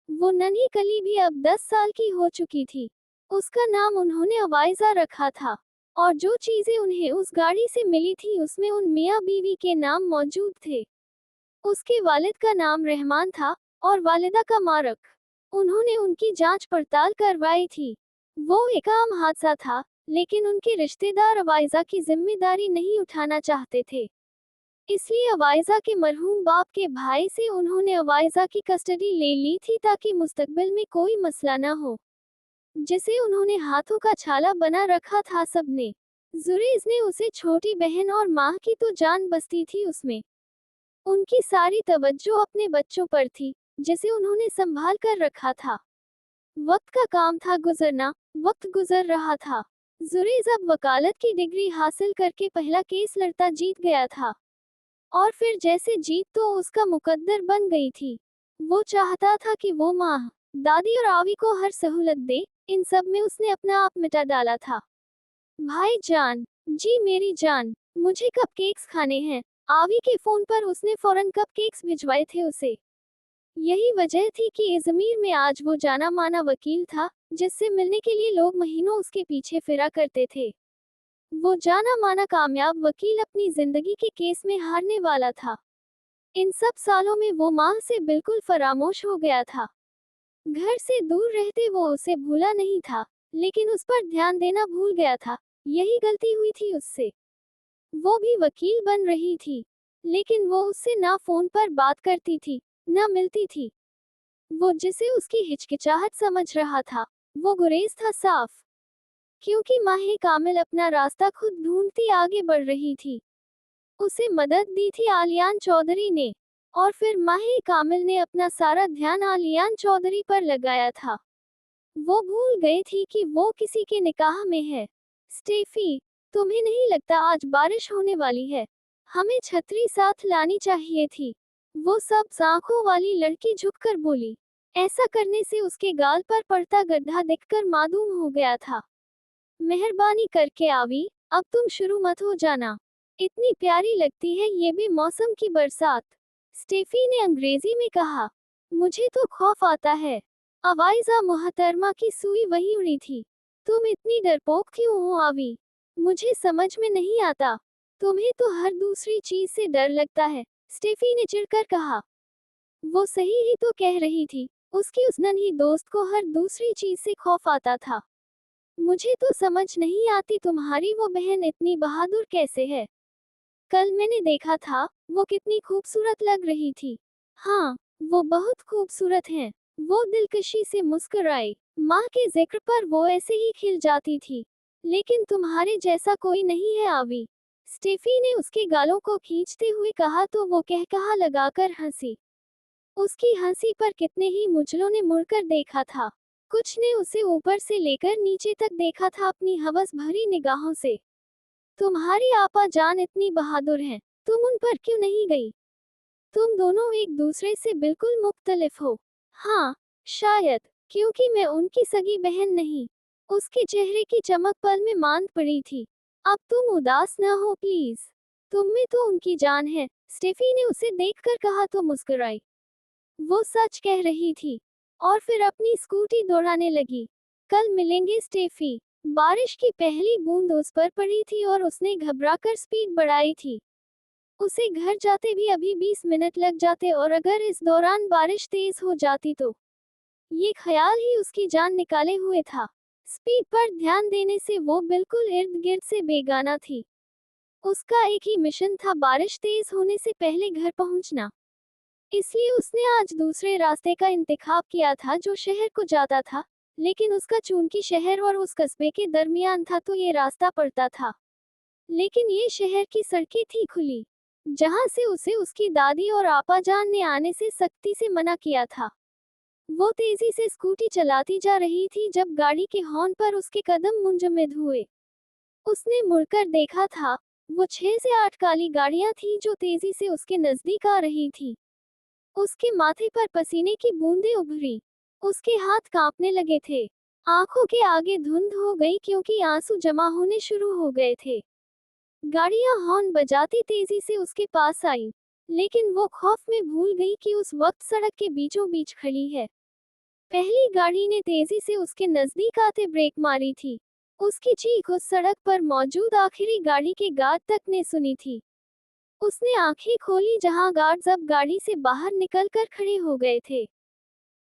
वो नन्ही कली भी अब 10 साल की हो चुकी थी। उसका नाम उन्होंने अवाइजा रखा था, और जो चीजें उन्हें उस गाड़ी से मिली थी उसमें उन मियाँ बीवी के नाम मौजूद थे। उसके वालिद का नाम रहमान था और वालिदा का मारक। उन्होंने उनकी जांच पड़ताल करवाई थी। वो एक आम हादसा था, लेकिन उनके रिश्तेदार अवाइजा की जिम्मेदारी नहीं उठाना चाहते थे। इसलिए अवाइजा के मरहूम बाप के भाई से उन्होंने अवाइजा की कस्टडी ले ली थी ताकि मुस्तकबिल में कोई मसला न हो, जिसे उन्होंने हाथों का छाला बना रखा था सबने। जुरेज ने उसे छोटी बहन और माँ की तो जान बसती थी उसमें। उनकी सारी तवज्जो अपने बच्चों पर थी, जिसे उन्होंने संभाल कर रखा था। वक्त का काम था गुजरना, वक्त गुजर रहा था। जुरेज अब वकालत की डिग्री हासिल करके पहला केस लड़ता जीत गया था। और फिर जैसे जीत तो उसका मुकद्दर बन गई थी। वो चाहता था कि वो माँ, दादी और आवी को हर सहूलत दे। इन सब में उसने अपना आप मिटा डाला था। भाई जान, जी मेरी जान, मुझे कपकेक्स खाने हैं। आवी के फोन पर उसने फौरन कपकेक्स भिजवाए थे उसे। यही वजह थी कि इजमीर में आज वो जाना माना वकील था, जिससे मिलने के लिए लोग महीनों उसके पीछे फिरा करते थे। वो जाना माना कामयाब वकील अपनी जिंदगी के केस में हारने वाला था। इन सब सालों में वो माँ से बिल्कुल फरामोश हो गया था। घर से दूर रहते वो उसे भूला नहीं था, लेकिन उस पर ध्यान देना भूल गया था। यही गलती हुई थी उससे। वो भी वकील बन रही थी, लेकिन वो उससे ना फोन पर बात करती थी, ना मिलती थी। वो जिसे उसकी हिचकिचाहट समझ रहा था, वो गुरेज था साफ। क्योंकि माहे कामिल अपना रास्ता खुद ढूंढती आगे बढ़ रही थी। उसे मदद दी थी आलियान चौधरी ने, और फिर माहे कामिल ने अपना सारा ध्यान आलियान चौधरी पर लगाया था। वो भूल गई थी कि वो किसी के निकाह में है। स्टेफी, तुम्हें नहीं लगता आज बारिश होने वाली है? हमें छतरी साथ लानी चाहिए थी। वो सब आंखों वाली लड़की झुककर बोली। ऐसा करने से उसके गाल पर पड़ता गड्ढा दिखकर मालूम हो गया था। मेहरबानी करके आवी, अब तुम शुरू मत हो जाना। इतनी प्यारी लगती है ये भी मौसम की बरसात। स्टेफी ने अंग्रेजी में कहा। मुझे तो खौफ आता है। अवाइजा मोहतरमा की सुई वही उड़ी थी। तुम इतनी डरपोक क्यों हो आवी? मुझे समझ में नहीं आता। तुम्हें तो हर दूसरी चीज से डर लगता है, स्टेफी ने चिढ़कर कहा। वो सही ही तो कह रही थी। उसकी उस नन्ही दोस्त को हर दूसरी चीज से खौफ आता था। मुझे तो समझ नहीं आती तुम्हारी वो बहन इतनी बहादुर कैसे है। कल मैंने देखा था, वो कितनी खूबसूरत लग रही थी। हाँ, वो बहुत खूबसूरत हैं। वो दिलकशी से मुस्कुराई। माँ के जिक्र पर वो ऐसे ही खिल जाती थी। लेकिन तुम्हारे जैसा कोई नहीं है आवी। स्टेफी ने उसके गालों को खींचते हुए कहा तो वो कहकहा लगाकर हंसी। उसकी हंसी पर कितने ही मुचलों ने मुड़कर देखा था। कुछ ने उसे ऊपर से लेकर नीचे तक देखा था अपनी हवस भरी निगाहों से। तुम्हारी आपा जान इतनी बहादुर हैं, तुम उन पर क्यों नहीं गई? तुम दोनों एक दूसरे से बिल्कुल मुख्तलिफ हो। हाँ, शायद, क्योंकि मैं उनकी सगी बहन नहीं। उसके चेहरे की चमक पल में मांद पड़ी थी। अब तुम उदास न हो प्लीज। तुम में तो उनकी जान है, स्टेफी ने उसे देखकर कहा तो मुस्कुराई। वो सच कह रही थी। और फिर अपनी स्कूटी दौड़ाने लगी। कल मिलेंगे स्टेफी। बारिश की पहली बूंद उस पर पड़ी थी और उसने घबराकर स्पीड बढ़ाई थी। उसे घर जाते भी अभी 20 मिनट लग जाते और अगर इस दौरान बारिश तेज हो जाती तो। ये ख्याल ही उसकी जान निकाले हुए था। स्पीड पर ध्यान देने से वो बिल्कुल इर्द गिर्द से बेगाना थी। उसका एक ही मिशन था, बारिश तेज होने से पहले घर पहुंचना। इसलिए उसने आज दूसरे रास्ते का इंतखाब किया था जो शहर को जाता था, लेकिन उसका चूंकि शहर और उस कस्बे के दरमियान था तो ये रास्ता पड़ता था। लेकिन ये शहर की सड़कें थी खुली, जहां से उसे उसकी दादी और आपाजान ने आने से सख्ती से मना किया था। वो तेजी से स्कूटी चलाती जा रही थी जब गाड़ी के हॉर्न पर उसके कदम मुंजमद हुए। उसने मुड़कर देखा था। वो 6 से 8 काली गाड़ियां थीं जो तेजी से उसके नजदीक आ रही थी। उसके माथे पर पसीने की बूंदें उभरी। उसके हाथ कांपने लगे थे। आंखों के आगे धुंध हो गई क्योंकि आंसू जमा होने शुरू हो गए थे। गाड़ियां हॉर्न बजाती तेजी से उसके पास आई, लेकिन वो खौफ में भूल गई कि उस वक्त सड़क के बीचों बीच खड़ी है। पहली गाड़ी ने तेजी से उसके नजदीक आते ब्रेक मारी थी। उसकी चीख उस सड़क पर मौजूद आखिरी गाड़ी के गार्ड तक ने सुनी थी। उसने आंखें खोली जहां गार्ड्स अब गाड़ी से बाहर निकलकर खड़े हो गए थे।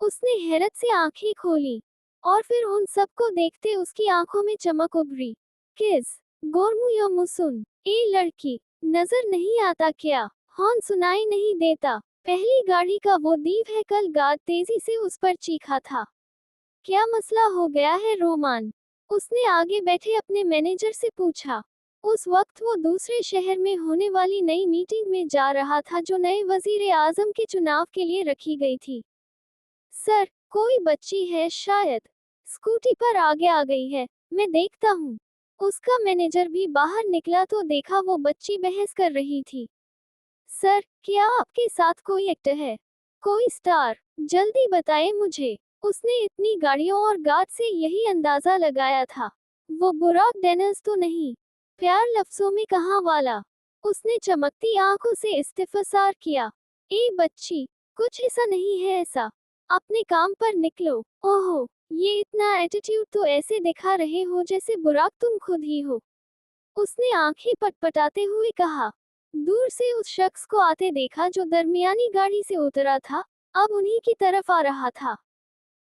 उसने हैरत से आंखें खोली, और फिर उन सबको देखते उसकी आंखों में चमक उभरी। किस गोरमू या मुसुन, ए लड़की, नजर नहीं आता क्या? हॉर्न सुनाई नहीं देता? पहली गाड़ी का वो दीव है, कल गार्ड तेजी से उस पर चीखा था। क्या मसला हो गया है रोमान? उसने आगे बैठे अपने मैनेजर से पूछा। उस वक्त वो दूसरे शहर में होने वाली नई मीटिंग में जा रहा था जो नए वजीर आजम के चुनाव के लिए रखी गई थी। सर, कोई बच्ची है शायद, स्कूटी पर आगे आ गई है, मैं देखता हूँ। उसका मैनेजर भी बाहर निकला तो देखा वो बच्ची बहस कर रही थी। सर, क्या आपके साथ कोई एक्टर है, कोई स्टार? जल्दी बताएं मुझे। उसने इतनी गाड़ियों और गार्ड से यही अंदाजा लगाया था। वो बुराक डेनिस तो नहीं? प्यार लफ्जों में कहा वाला। उसने चमकती आंखों से इस्तेफसार किया। ए बच्ची, कुछ ऐसा नहीं है ऐसा। अपने काम पर निकलो। ओहो, ये इतना एटीट्यूड तो ऐसे दिखा रहे हो जैसे बुराक तुम खुद ही हो। उसने आंखें पटपटाते हुए कहा। दूर से उस शख्स को आते देखा जो दरमियानी गाड़ी से उतरा था, अब उन्हीं की तरफ आ रहा था।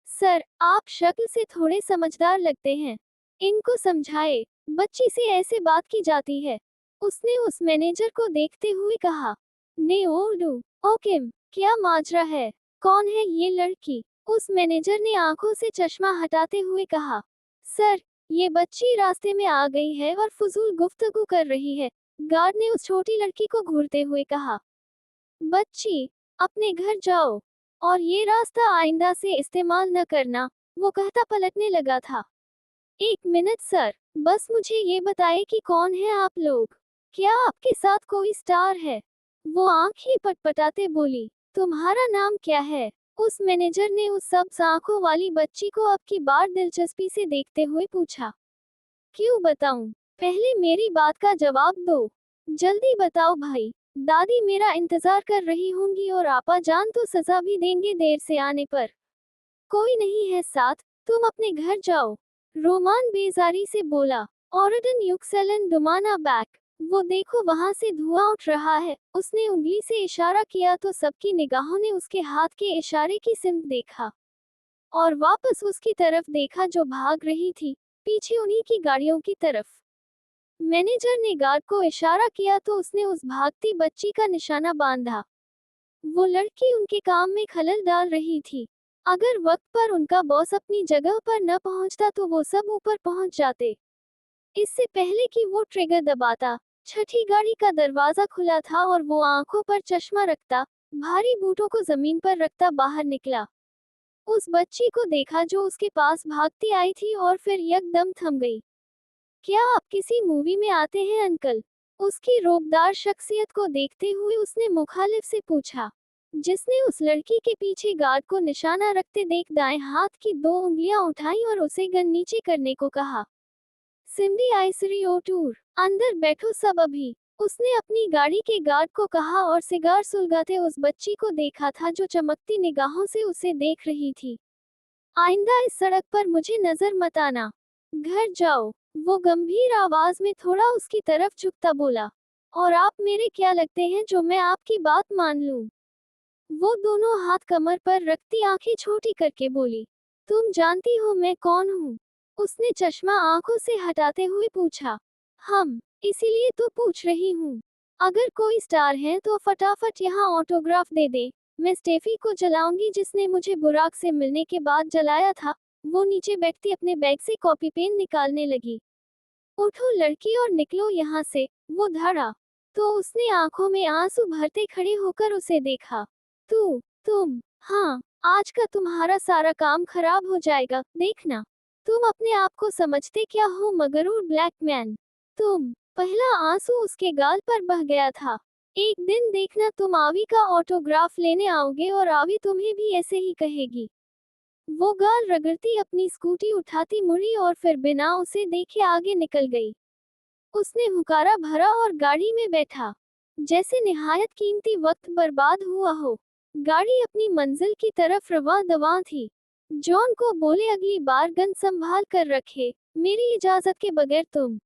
सर, आप शक्ल से थोड़े समझदार लगते हैं। इनको समझाए, बच्ची से ऐसे बात की जाती है। उसने उस मैनेजर को देखते हुए कहा। ने ओल्डू, ओकिम, क्या माजरा है? कौन है ये लड़की? उस मैनेजर ने आंखों से चश्मा हटाते हुए कहा। सर, ये बच्ची रास्ते में आ गई है और फजूल गुफ्तगू कर रही है, गार्ड ने उस छोटी लड़की को घूरते हुए कहा। बच्ची, अपने घर जाओ और ये रास्ता आइंदा से इस्तेमाल न करना, वो कहता पलटने लगा था। एक मिनट सर, बस मुझे ये बताएं कि कौन है आप लोग? क्या आपके साथ कोई स्टार है? वो आंखें पटपटाते बोली। तुम्हारा नाम क्या है? उस मैनेजर ने उस सब्ज आंखों वाली बच्ची को अब की बार दिलचस्पी से देखते हुए पूछा। क्यों बताऊं? पहले मेरी बात का जवाब दो। जल्दी बताओ भाई, दादी मेरा इंतजार कर रही होंगी और आपा जान तो सजा भी देंगे देर से आने पर। कोई नहीं है साथ, तुम अपने घर जाओ। रोमान बेजारी से बोला। ऑर्डन युक्सेलन डुमाना बैक। वो देखो वहां से धुआं उठ रहा है। उसने उंगली से इशारा किया तो सबकी निगाहों ने उसके हाथ के इशारे की सिमत देखा और वापस उसकी तरफ देखा जो भाग रही थी, पीछे उन्हीं की गाड़ियों की तरफ। मैनेजर ने गार्ड को इशारा किया तो उसने उस भागती बच्ची का निशाना बांधा। वो लड़की उनके काम में खलल डाल रही थी। अगर वक्त पर उनका बॉस अपनी जगह पर न पहुंचता तो वो सब ऊपर पहुंच जाते। इससे पहले कि वो ट्रिगर दबाता, छठी गाड़ी का दरवाजा खुला था और वो आंखों पर चश्मा रखता, भारी बूटों को जमीन पर रखता बाहर निकला। उस बच्ची को देखा जो उसके पास भागती आई थी और फिर यकदम थम गई। क्या आप किसी मूवी में आते हैं अंकल? उसकी रोबदार शख्सियत को देखते हुए उसने मुखालिफ से पूछा, जिसने उस लड़की के पीछे गार्ड को निशाना रखते देख दाएं हाथ की 2 उंगलियां उठाई और उसे गन नीचे करने को कहा। सिंडी आइसरी ओ टूर, अंदर बैठो सब अभी। उसने अपनी गाड़ी के गार्ड को कहा और सिगार सुलगाते उस बच्ची को देखा था जो चमकती निगाहों से उसे देख रही थी। आइंदा इस सड़क पर मुझे नजर मत आना। घर जाओ। वो गंभीर आवाज में थोड़ा उसकी तरफ झुकता बोला। और आप मेरे क्या लगते हैं जो मैं आपकी बात मान लूं? वो दोनों हाथ कमर पर रखती आंखें छोटी करके बोली। तुम जानती हो मैं कौन हूँ? उसने चश्मा आंखों से हटाते हुए पूछा। हम, इसीलिए तो पूछ रही हूँ। अगर कोई स्टार है तो फटाफट यहाँ ऑटोग्राफ दे दे। मैं स्टेफी को जलाऊंगी जिसने मुझे बुराक से मिलने के बाद जलाया था। वो नीचे बैठती अपने बैग से कॉपी पेन निकालने लगी। उठो लड़की और निकलो यहाँ से, वो धड़ा। तो उसने आंखों में आंसू भरते खड़े होकर उसे देखा। तुम, हाँ, आज का तुम्हारा सारा काम खराब हो जाएगा, देखना। तुम अपने आप को समझते क्या हो मगरूर ब्लैक मैन? तुम, पहला आंसू उसके गाल पर बह गया था। एक दिन देखना तुम आवी का ऑटोग्राफ लेने आओगे और आवी तुम्हें भी ऐसे ही कहेगी। वो गाल रगड़ती अपनी स्कूटी उठाती मुड़ी और फिर बिना उसे देखे आगे निकल गई। उसने हुकारा भरा और गाड़ी में बैठा, जैसे निहायत कीमती वक्त बर्बाद हुआ हो। गाड़ी अपनी मंजिल की तरफ रवा दवा थी। जॉन को बोले अगली बार गन संभाल कर रखे, मेरी इजाजत के बगैर तुम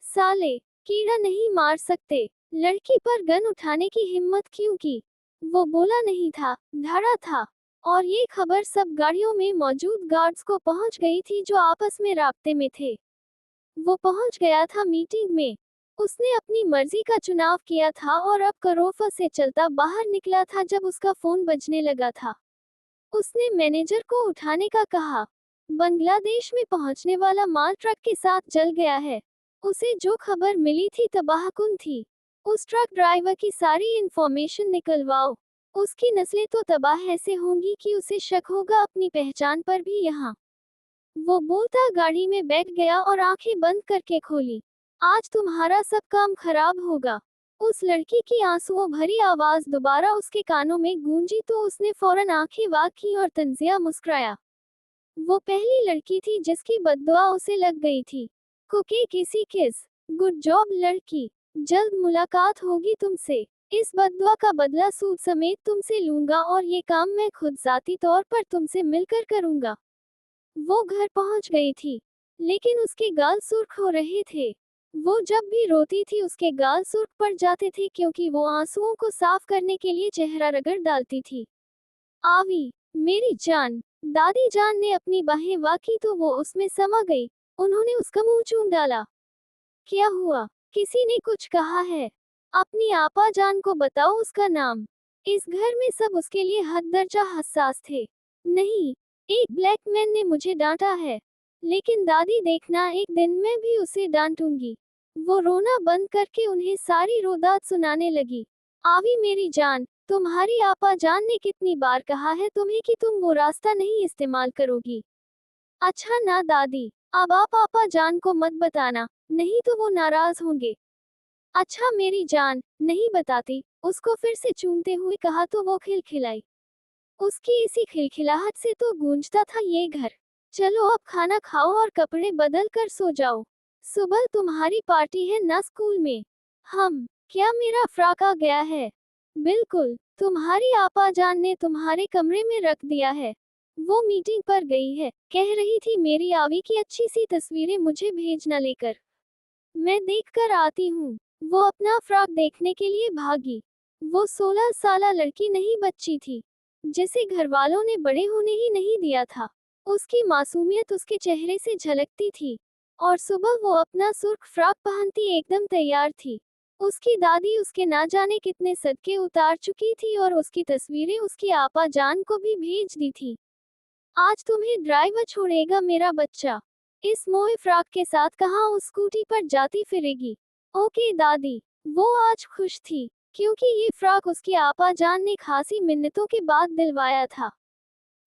साले कीड़ा नहीं मार सकते। लड़की पर गन उठाने की हिम्मत क्यों की? वो बोला नहीं था, धड़ा था। और ये खबर सब गाड़ियों में मौजूद गार्ड्स को पहुंच गई थी जो आपस में राब्ते में थे। वो पहुंच गया था मीटिंग में। उसने अपनी मर्जी का चुनाव किया था और अब करोफा से चलता बाहर निकला था जब उसका फोन बजने लगा था। उसने मैनेजर को उठाने का कहा। बांग्लादेश में पहुंचने वाला माल ट्रक के साथ जल गया है। उसे जो खबर मिली थी तबाहकुन थी। उस ट्रक ड्राइवर की सारी इंफॉर्मेशन निकलवाओ। उसकी नस्लें तो तबाह ऐसे होंगी कि उसे शक होगा अपनी पहचान पर भी। यहाँ वो बोलता गाड़ी में बैठ गया और आंखें बंद करके खोली। आज तुम्हारा सब काम खराब होगा। उस लड़की की आंसुओं भरी आवाज दोबारा उसके कानों में गूंजी तो उसने फौरन आंखें वाक की और तंजिया मुस्कुराया। वो पहली लड़की थी जिसकी बद्दुआ उसे लग गई थी। कुकी किसी किस गुड जॉब लड़की, जल्द मुलाकात होगी तुमसे। इस बद्दुआ का बदला सूद समेत तुमसे लूंगा और ये काम मैं खुद जाती तौर पर तुमसे मिलकर करूंगा। वो घर पहुंच गई थी, लेकिन उसके गाल सुर्ख हो रहे थे। वो जब भी रोती थी उसके गाल सुर्ख पड़ जाते थे क्योंकि वो आंसुओं को साफ करने के लिए चेहरा रगड़ डालती थी। आवी, मेरी जान, दादी जान ने अपनी बाहें वाकी तो वो उसमें समा गई। उन्होंने उसका मुंह चूम डाला। क्या हुआ? किसी ने कुछ कहा है? अपनी आपा जान को बताओ उसका नाम। इस घर में सब उसके लिए हद दर्जा हसास थे। नहीं, एक ब्लैक मैन ने मुझे डांटा है। लेकिन दादी देखना, एक दिन मैं भी उसे डांटूंगी। वो रोना बंद करके उन्हें सारी रोदात सुनाने लगी। आवी मेरी जान, तुम्हारी आपा जान ने कितनी बार कहा है तुम्हें कि तुम वो रास्ता नहीं इस्तेमाल करोगी। अच्छा ना दादी, अब आप आपा जान को मत बताना, नहीं तो वो नाराज होंगे। अच्छा मेरी जान, नहीं बताती, उसको फिर से चूमते हुए कहा तो वो खिलखिलाई। उसकी इसी खिलखिलाहट से तो गूंजता था ये घर। चलो अब खाना खाओ और कपड़े बदल कर सो जाओ। सुबह तुम्हारी पार्टी है ना स्कूल में। क्या मेरा फ्रॉक आ गया है? बिल्कुल, तुम्हारी आपा जान ने तुम्हारे कमरे में रख दिया है। वो मीटिंग पर गई है, कह रही थी मेरी आवी की अच्छी सी तस्वीरें मुझे भेजना लेकर। मैं देख कर आती हूँ। वो अपना फ्रॉक देखने के लिए भागी। वो 16 साला लड़की नहीं बच्ची थी, जिसे घर वालों ने बड़े होने ही नहीं दिया था। उसकी मासूमियत उसके चेहरे से झलकती थी, और सुबह वो अपना सुर्ख फ्रॉक पहनती एकदम तैयार थी। उसकी दादी उसके ना जाने कितने सदके उतार चुकी थी और उसकी तस्वीरें उसकी आपा जान को भी भेज दी थी। आज तुम्हें ड्राइवर छोड़ेगा मेरा बच्चा। इस मोए फ्रॉक के साथ कहाँ उस स्कूटी पर जाती फिरेगी। ओके दादी। वो आज खुश थी, क्योंकि ये फ्रॉक उसकी आपा जान ने खासी मिन्नतों के बाद दिलवाया था।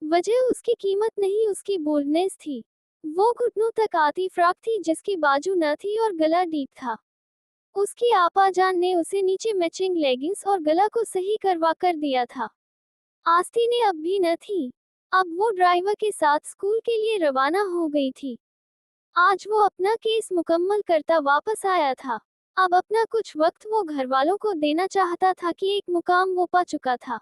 वजह उसकी कीमत नहीं, उसकी बोल्डनेस थी। वो घुटनों तक आती फ्रॉक थी जिसकी बाजू न थी और गला डीप था। उसकी आपा जान ने उसे नीचे मैचिंग लेगिंग्स और गला को सही करवा कर दिया था। आस्ती ने अब भी न थी। अब वो ड्राइवर के साथ स्कूल के लिए रवाना हो गई थी। आज वो अपना केस मुकम्मल करता वापस आया था। अब अपना कुछ वक्त वो घर वालों को देना चाहता था कि एक मुकाम वो पा चुका था।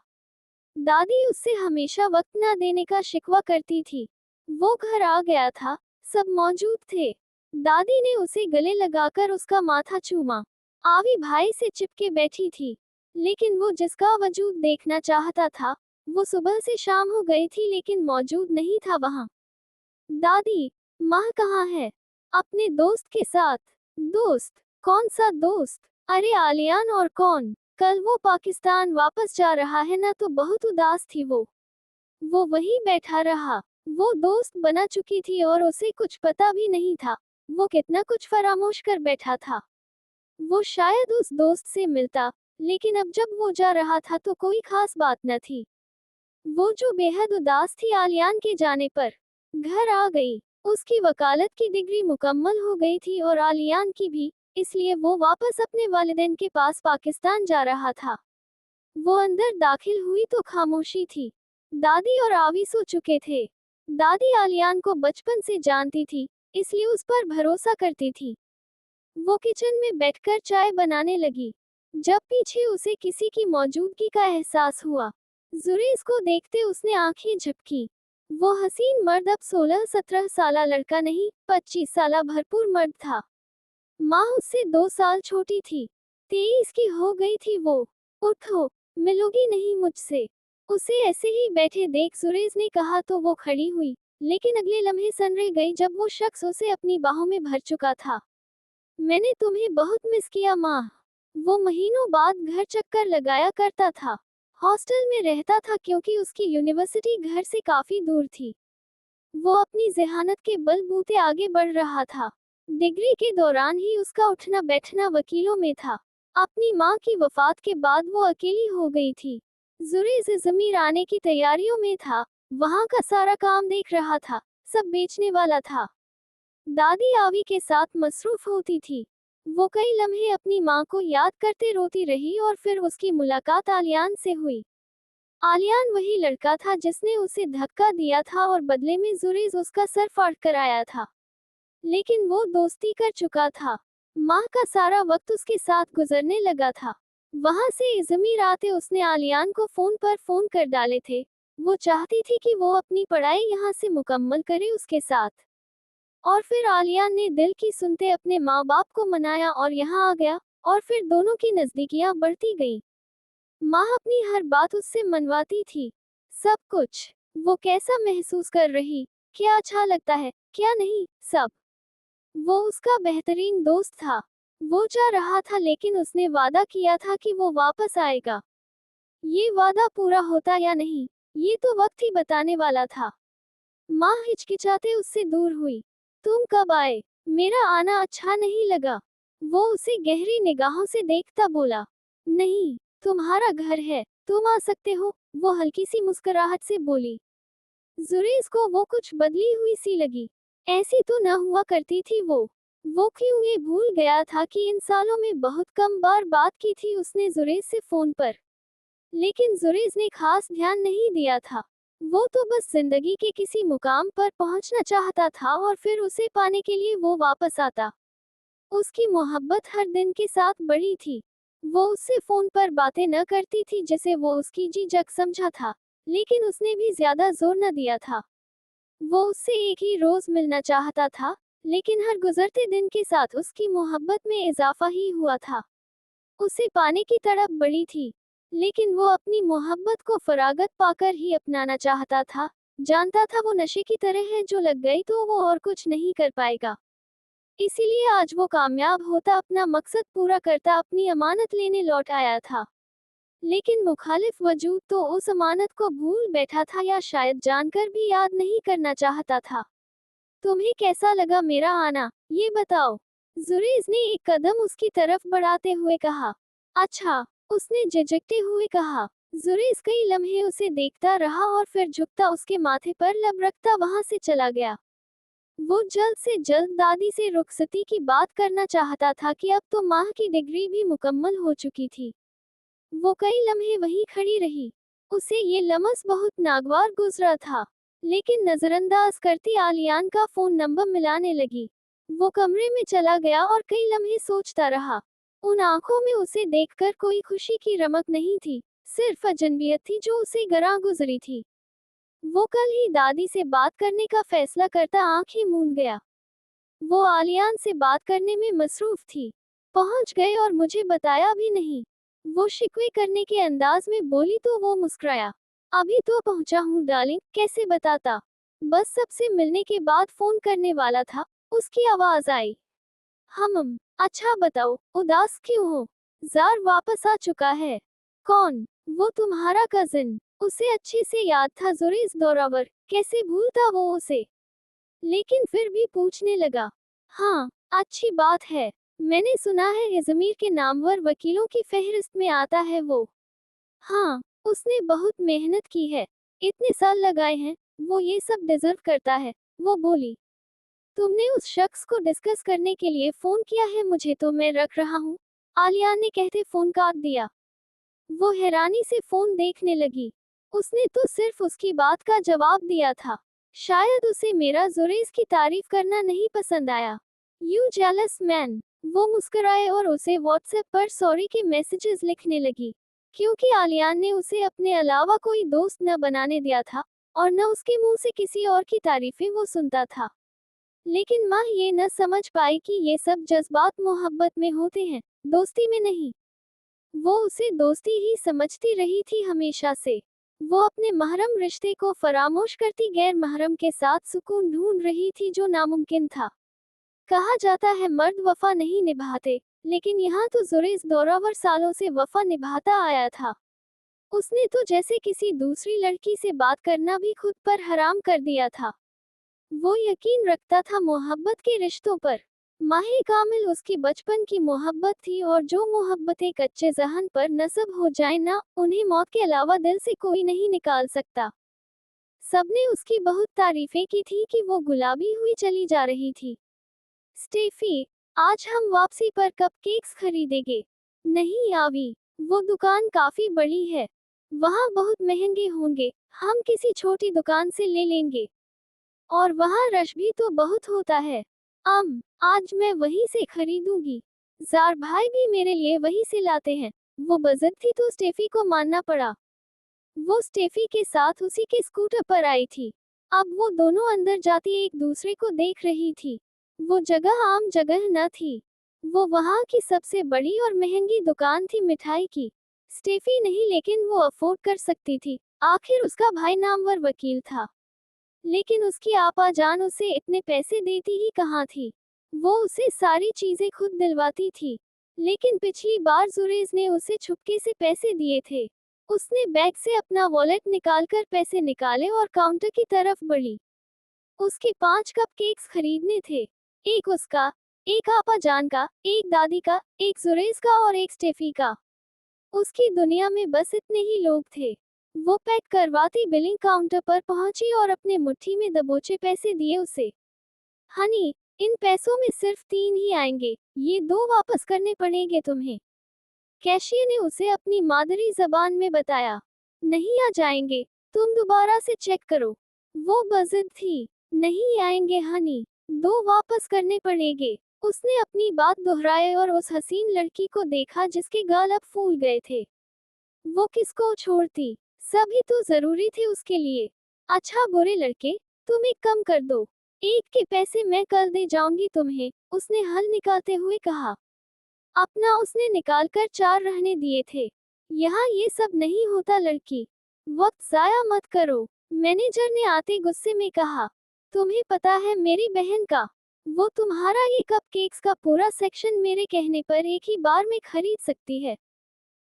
दादी उससे हमेशा वक्त न देने का शिकवा करती थी। वो घर आ गया था, सब मौजूद थे। दादी ने उसे गले लगाकर उसका माथा चूमा। आवी भाई से चिपके बैठी थी, लेकिन वो जिसका वजूद देखना चाहता था, वो सुबह से शाम हो गई थी लेकिन मौजूद नहीं था वहां। दादी, माँ कहाँ है? अपने दोस्त के साथ। दोस्त? कौन सा दोस्त? अरे आलियान और कौन? कल वो पाकिस्तान वापस जा रहा है ना, तो बहुत उदास थी वो वहीं बैठा रहा। वो दोस्त बना चुकी थी और उसे कुछ पता भी नहीं था वो कितना कुछ फरामोश कर बैठा था। वो शायद उस दोस्त से मिलता, लेकिन अब जब वो जा रहा था तो कोई खास बात न थी। वो जो बेहद उदास थी आलियान के जाने पर। घर आ गई। उसकी वकालत की डिग्री मुकम्मल हो गई थी और आलियान की भी, इसलिए वो वापस अपने वालिदैन के पास पाकिस्तान जा रहा था। वो अंदर दाखिल हुई तो खामोशी थी। दादी और आवी सो चुके थे। दादी आलियान को बचपन से जानती थी, इसलिए उस पर भरोसा करती थी। वो किचन में बैठकर चाय बनाने लगी, जब पीछे उसे किसी की मौजूदगी का एहसास हुआ। जुरेज को देखते उसने आंखें झपकी। वो हसीन मर्द अब 16-17 साला लड़का नहीं, 25 साला भरपूर मर्द था। माँ उससे 2 साल छोटी थी। 23 की हो गई थी वो। उठो, मिलोगी नहीं मुझसे? उसे ऐसे ही बैठे देख जुरेज ने कहा तो वो खड़ी हुई, लेकिन अगले लम्हे सन रह गई जब वो शख्स उसे अपनी बाहों में भर चुका था। मैंने तुम्हें बहुत मिस किया माँ। वो महीनों बाद घर चक्कर लगाया करता था। हॉस्टल में रहता था क्योंकि उसकी यूनिवर्सिटी घर से काफी दूर थी। वो अपनी ज़हानत के बलबूते आगे बढ़ रहा था। डिग्री के दौरान ही उसका उठना बैठना वकीलों में था। अपनी माँ की वफात के बाद वो अकेली हो गई थी। जुरेज इज़मिर आने की तैयारियों में था, वहाँ का सारा काम देख रहा था, सब बेचने वाला था। दादी आवी के साथ मसरूफ होती थी। वो कई लम्हे अपनी माँ को याद करते रोती रही और फिर उसकी मुलाकात आलियान से हुई। आलियान वही लड़का था जिसने उसे धक्का दिया था और बदले में जुरेज उसका सर फाड़ कर आया था। लेकिन वो दोस्ती कर चुका था। माह का सारा वक्त उसके साथ गुजरने लगा था। वहां से इज़मिर आते उसने आलियान को फोन पर फोन कर डाले थे। वो चाहती थी कि वो अपनी पढ़ाई यहाँ से मुकम्मल करे उसके साथ। और फिर आलियान ने दिल की सुनते अपने माँ बाप को मनाया और यहाँ आ गया, और फिर दोनों की नजदीकियां बढ़ती गईं। माँ अपनी हर बात उससे मनवाती थी। सब कुछ। वो कैसा महसूस कर रही, क्या अच्छा लगता है, क्या नहीं, सब। वो उसका बेहतरीन दोस्त था। वो जा रहा था लेकिन उसने वादा किया था कि वो वापस आएगा। ये वादा पूरा होता या नहीं, ये तो वक्त ही बताने वाला था। माँ हिचकिचाते उससे दूर हुई। तुम कब आए? मेरा आना अच्छा नहीं लगा। वो उसे गहरी निगाहों से देखता बोला। नहीं, तुम्हारा घर है, तुम आ सकते हो, वो हल्की सी मुस्कुराहट से बोली। जुरेज को वो कुछ बदली हुई सी लगी। ऐसी तो न हुआ करती थी वो। वो क्यों ये भूल गया था कि इन सालों में बहुत कम बार बात की थी उसने जुरेज से फोन पर। लेकिन जुरेज ने खास ध्यान नहीं दिया था। वो तो बस जिंदगी के किसी मुकाम पर पहुंचना चाहता था और फिर उसे पाने के लिए वो वापस आता। उसकी मोहब्बत हर दिन के साथ बढ़ी थी। वो उससे फोन पर बातें न करती थी जिसे वो उसकी जी जग समझा था, लेकिन उसने भी ज्यादा जोर न दिया था। वो उससे एक ही रोज मिलना चाहता था, लेकिन हर गुजरते दिन के साथ उसकी मोहब्बत में इजाफा ही हुआ था। उसे पाने की तड़प बड़ी थी, लेकिन वो अपनी मोहब्बत को फरागत पाकर ही अपनाना चाहता था। जानता था वो नशे की तरह है, जो लग गई तो वो और कुछ नहीं कर पाएगा। इसीलिए आज वो कामयाब होता, अपना मकसद पूरा करता, अपनी अमानत लेने लौट आया था। लेकिन मुखालिफ वजूद तो उस अमानत को भूल बैठा था, या शायद जानकर भी याद नहीं करना चाहता था। तुम्हें कैसा लगा मेरा आना, ये बताओ। जुरेज ने एक कदम उसकी तरफ बढ़ाते हुए कहा। अच्छा, उसने झिझकते हुए कहा। जुरेज कई लम्हे उसे देखता रहा और फिर झुकता उसके माथे पर लब रखता वहां से चला गया। वो जल्द से जल्द दादी से रुखसती की बात करना चाहता था कि अब तो माह की डिग्री भी मुकम्मल हो चुकी थी। वो कई लम्हे वहीं खड़ी रही। उसे ये लम्हा बहुत नागवार गुजरा था। लेकिन नजरअंदाज करती आलियान का फोन नंबर मिलाने लगी। वो कमरे में चला गया और कई लम्हे सोचता रहा। उन आंखों में उसे देखकर कोई खुशी की रमक नहीं थी, सिर्फ अजनबियत थी जो उसे गरा गुजरी थी। वो कल ही दादी से बात करने का फैसला करता आंखें मूंद गया। वो आलियान से बात करने में मसरूफ थी। पहुंच गए और मुझे बताया भी नहीं, वो शिकवे करने के अंदाज में बोली तो वो मुस्कुराया। अभी तो पहुंचा हूँ डार्लिंग, कैसे बताता। बस सबसे मिलने के बाद फोन करने वाला था। उसकी आवाज आई। अच्छा बताओ, उदास क्यों हो? जार वापस आ चुका है। कौन? वो तुम्हारा कजिन। उसे अच्छे से याद था जुरेज दौरावर, कैसे भूलता वो उसे। लेकिन फिर भी पूछने लगा। हाँ, अच्छी बात है। मैंने सुना है इज़मिर के नामवर वकीलों की फहरिस्त में आता है वो। हाँ, उसने बहुत मेहनत की है, इतने साल लगाए हैं, वो ये सब डिजर्व करता है, वो बोली। तुमने उस शख्स को डिस्कस करने के लिए फोन किया है? मुझे तो मैं रख रहा हूँ, आलिया ने कहते फोन काट दिया। वो हैरानी से फोन देखने लगी। उसने तो सिर्फ उसकी बात का जवाब दिया था। शायद उसे मेरा जुरेज की तारीफ करना नहीं पसंद आया। You jealous man. वो मुस्कुराए और उसे व्हाट्सएप पर सॉरी के मैसेजेस लिखने लगी, क्योंकि आलियान ने उसे अपने अलावा कोई दोस्त न बनाने दिया था, और न उसके मुंह से किसी और की तारीफें वो सुनता था। लेकिन माँ ये न समझ पाई कि ये सब जज्बात मोहब्बत में होते हैं, दोस्ती में नहीं। वो उसे दोस्ती ही समझती रही थी हमेशा से। वो अपने महरम रिश्ते को फरामोश करती गैर महरम के साथ सुकून ढूंढ रही थी, जो नामुमकिन था। कहा जाता है मर्द वफा नहीं निभाते, लेकिन यहाँ तो जुरेज दौरावर सालों से वफा निभाता आया था। उसने तो जैसे किसी दूसरी लड़की से बात करना भी खुद पर हराम कर दिया था। वो यकीन रखता था मोहब्बत के रिश्तों पर। माहे कामिल उसकी बचपन की मोहब्बत थी, और जो मोहब्बतें कच्चे जहन पर नस्ब हो जाए ना, उन्हें मौत के अलावा दिल से कोई नहीं निकाल सकता। सबने उसकी बहुत तारीफें की थी कि वो गुलाबी हुई चली जा रही थी। स्टेफी, आज हम वापसी पर कपकेक्स खरीदेंगे। नहीं आवी, वो दुकान काफी बड़ी है। वहाँ बहुत महंगे होंगे, हम किसी छोटी दुकान से ले लेंगे। और वहाँ रश भी तो बहुत होता है। आज मैं वहीं से खरीदूंगी। जार भाई भी मेरे लिए वहीं से लाते हैं। वो बजट थी तो स्टेफी को मानना पड़ा। वो स्टेफी के साथ उसी के स्कूटर पर आई थी। अब वो दोनों अंदर जाती एक दूसरे को देख रही थी। वो जगह आम जगह न थी। वो वहाँ की सबसे बड़ी और महंगी दुकान थी मिठाई की। स्टेफी नहीं, लेकिन वो अफोर्ड कर सकती थी। आखिर उसका भाई नामवर वकील था। लेकिन उसकी आपा जान उसे इतने पैसे देती ही कहाँ थी। वो उसे सारी चीजें खुद दिलवाती थी। लेकिन पिछली बार जुरेज ने उसे छुपके से पैसे दिए थे। उसने बैग से अपना वॉलेट निकालकर पैसे निकाले और काउंटर की तरफ बढ़ी। उसके 5 कपकेक्स खरीदने थे। एक उसका, एक आपा जान का, एक दादी का, एक जुरेज का और एक स्टेफी का। उसकी दुनिया में बस इतने ही लोग थे। वो पैक करवाती बिलिंग काउंटर पर पहुंची और अपने मुट्ठी में दबोचे पैसे दिए उसे। हनी, इन पैसों में सिर्फ 3 ही आएंगे, ये 2 वापस करने पड़ेंगे तुम्हें। कैशियर ने उसे अपनी मादरी जबान में बताया। नहीं आ जाएंगे, तुम दोबारा से चेक करो। वो बजिद थी। नहीं आएंगे हनी, 2 वापस करने पड़ेंगे। उसने अपनी बात दोहराई और उस हसीन लड़की को देखा जिसके गाल अब फूल गए थे। वो किसको छोड़ती, सभी तो जरूरी थे उसके लिए। अच्छा बुरे लड़के, तुम एक कम कर दो। एक के पैसे मैं कल दे जाऊंगी तुम्हें, उसने हल निकालते हुए कहा। अपना उसने निकालकर 4 रहने दिए थे। यहाँ ये सब नहीं होता लड़की। वक्त जाया मत करो, मैनेजर ने आते गुस्से में कहा। तुम्हें पता है मेरी बहन का, वो तुम्हारा ये कपकेक्स का पूरा सेक्शन मेरे कहने पर एक ही बार में खरीद सकती है।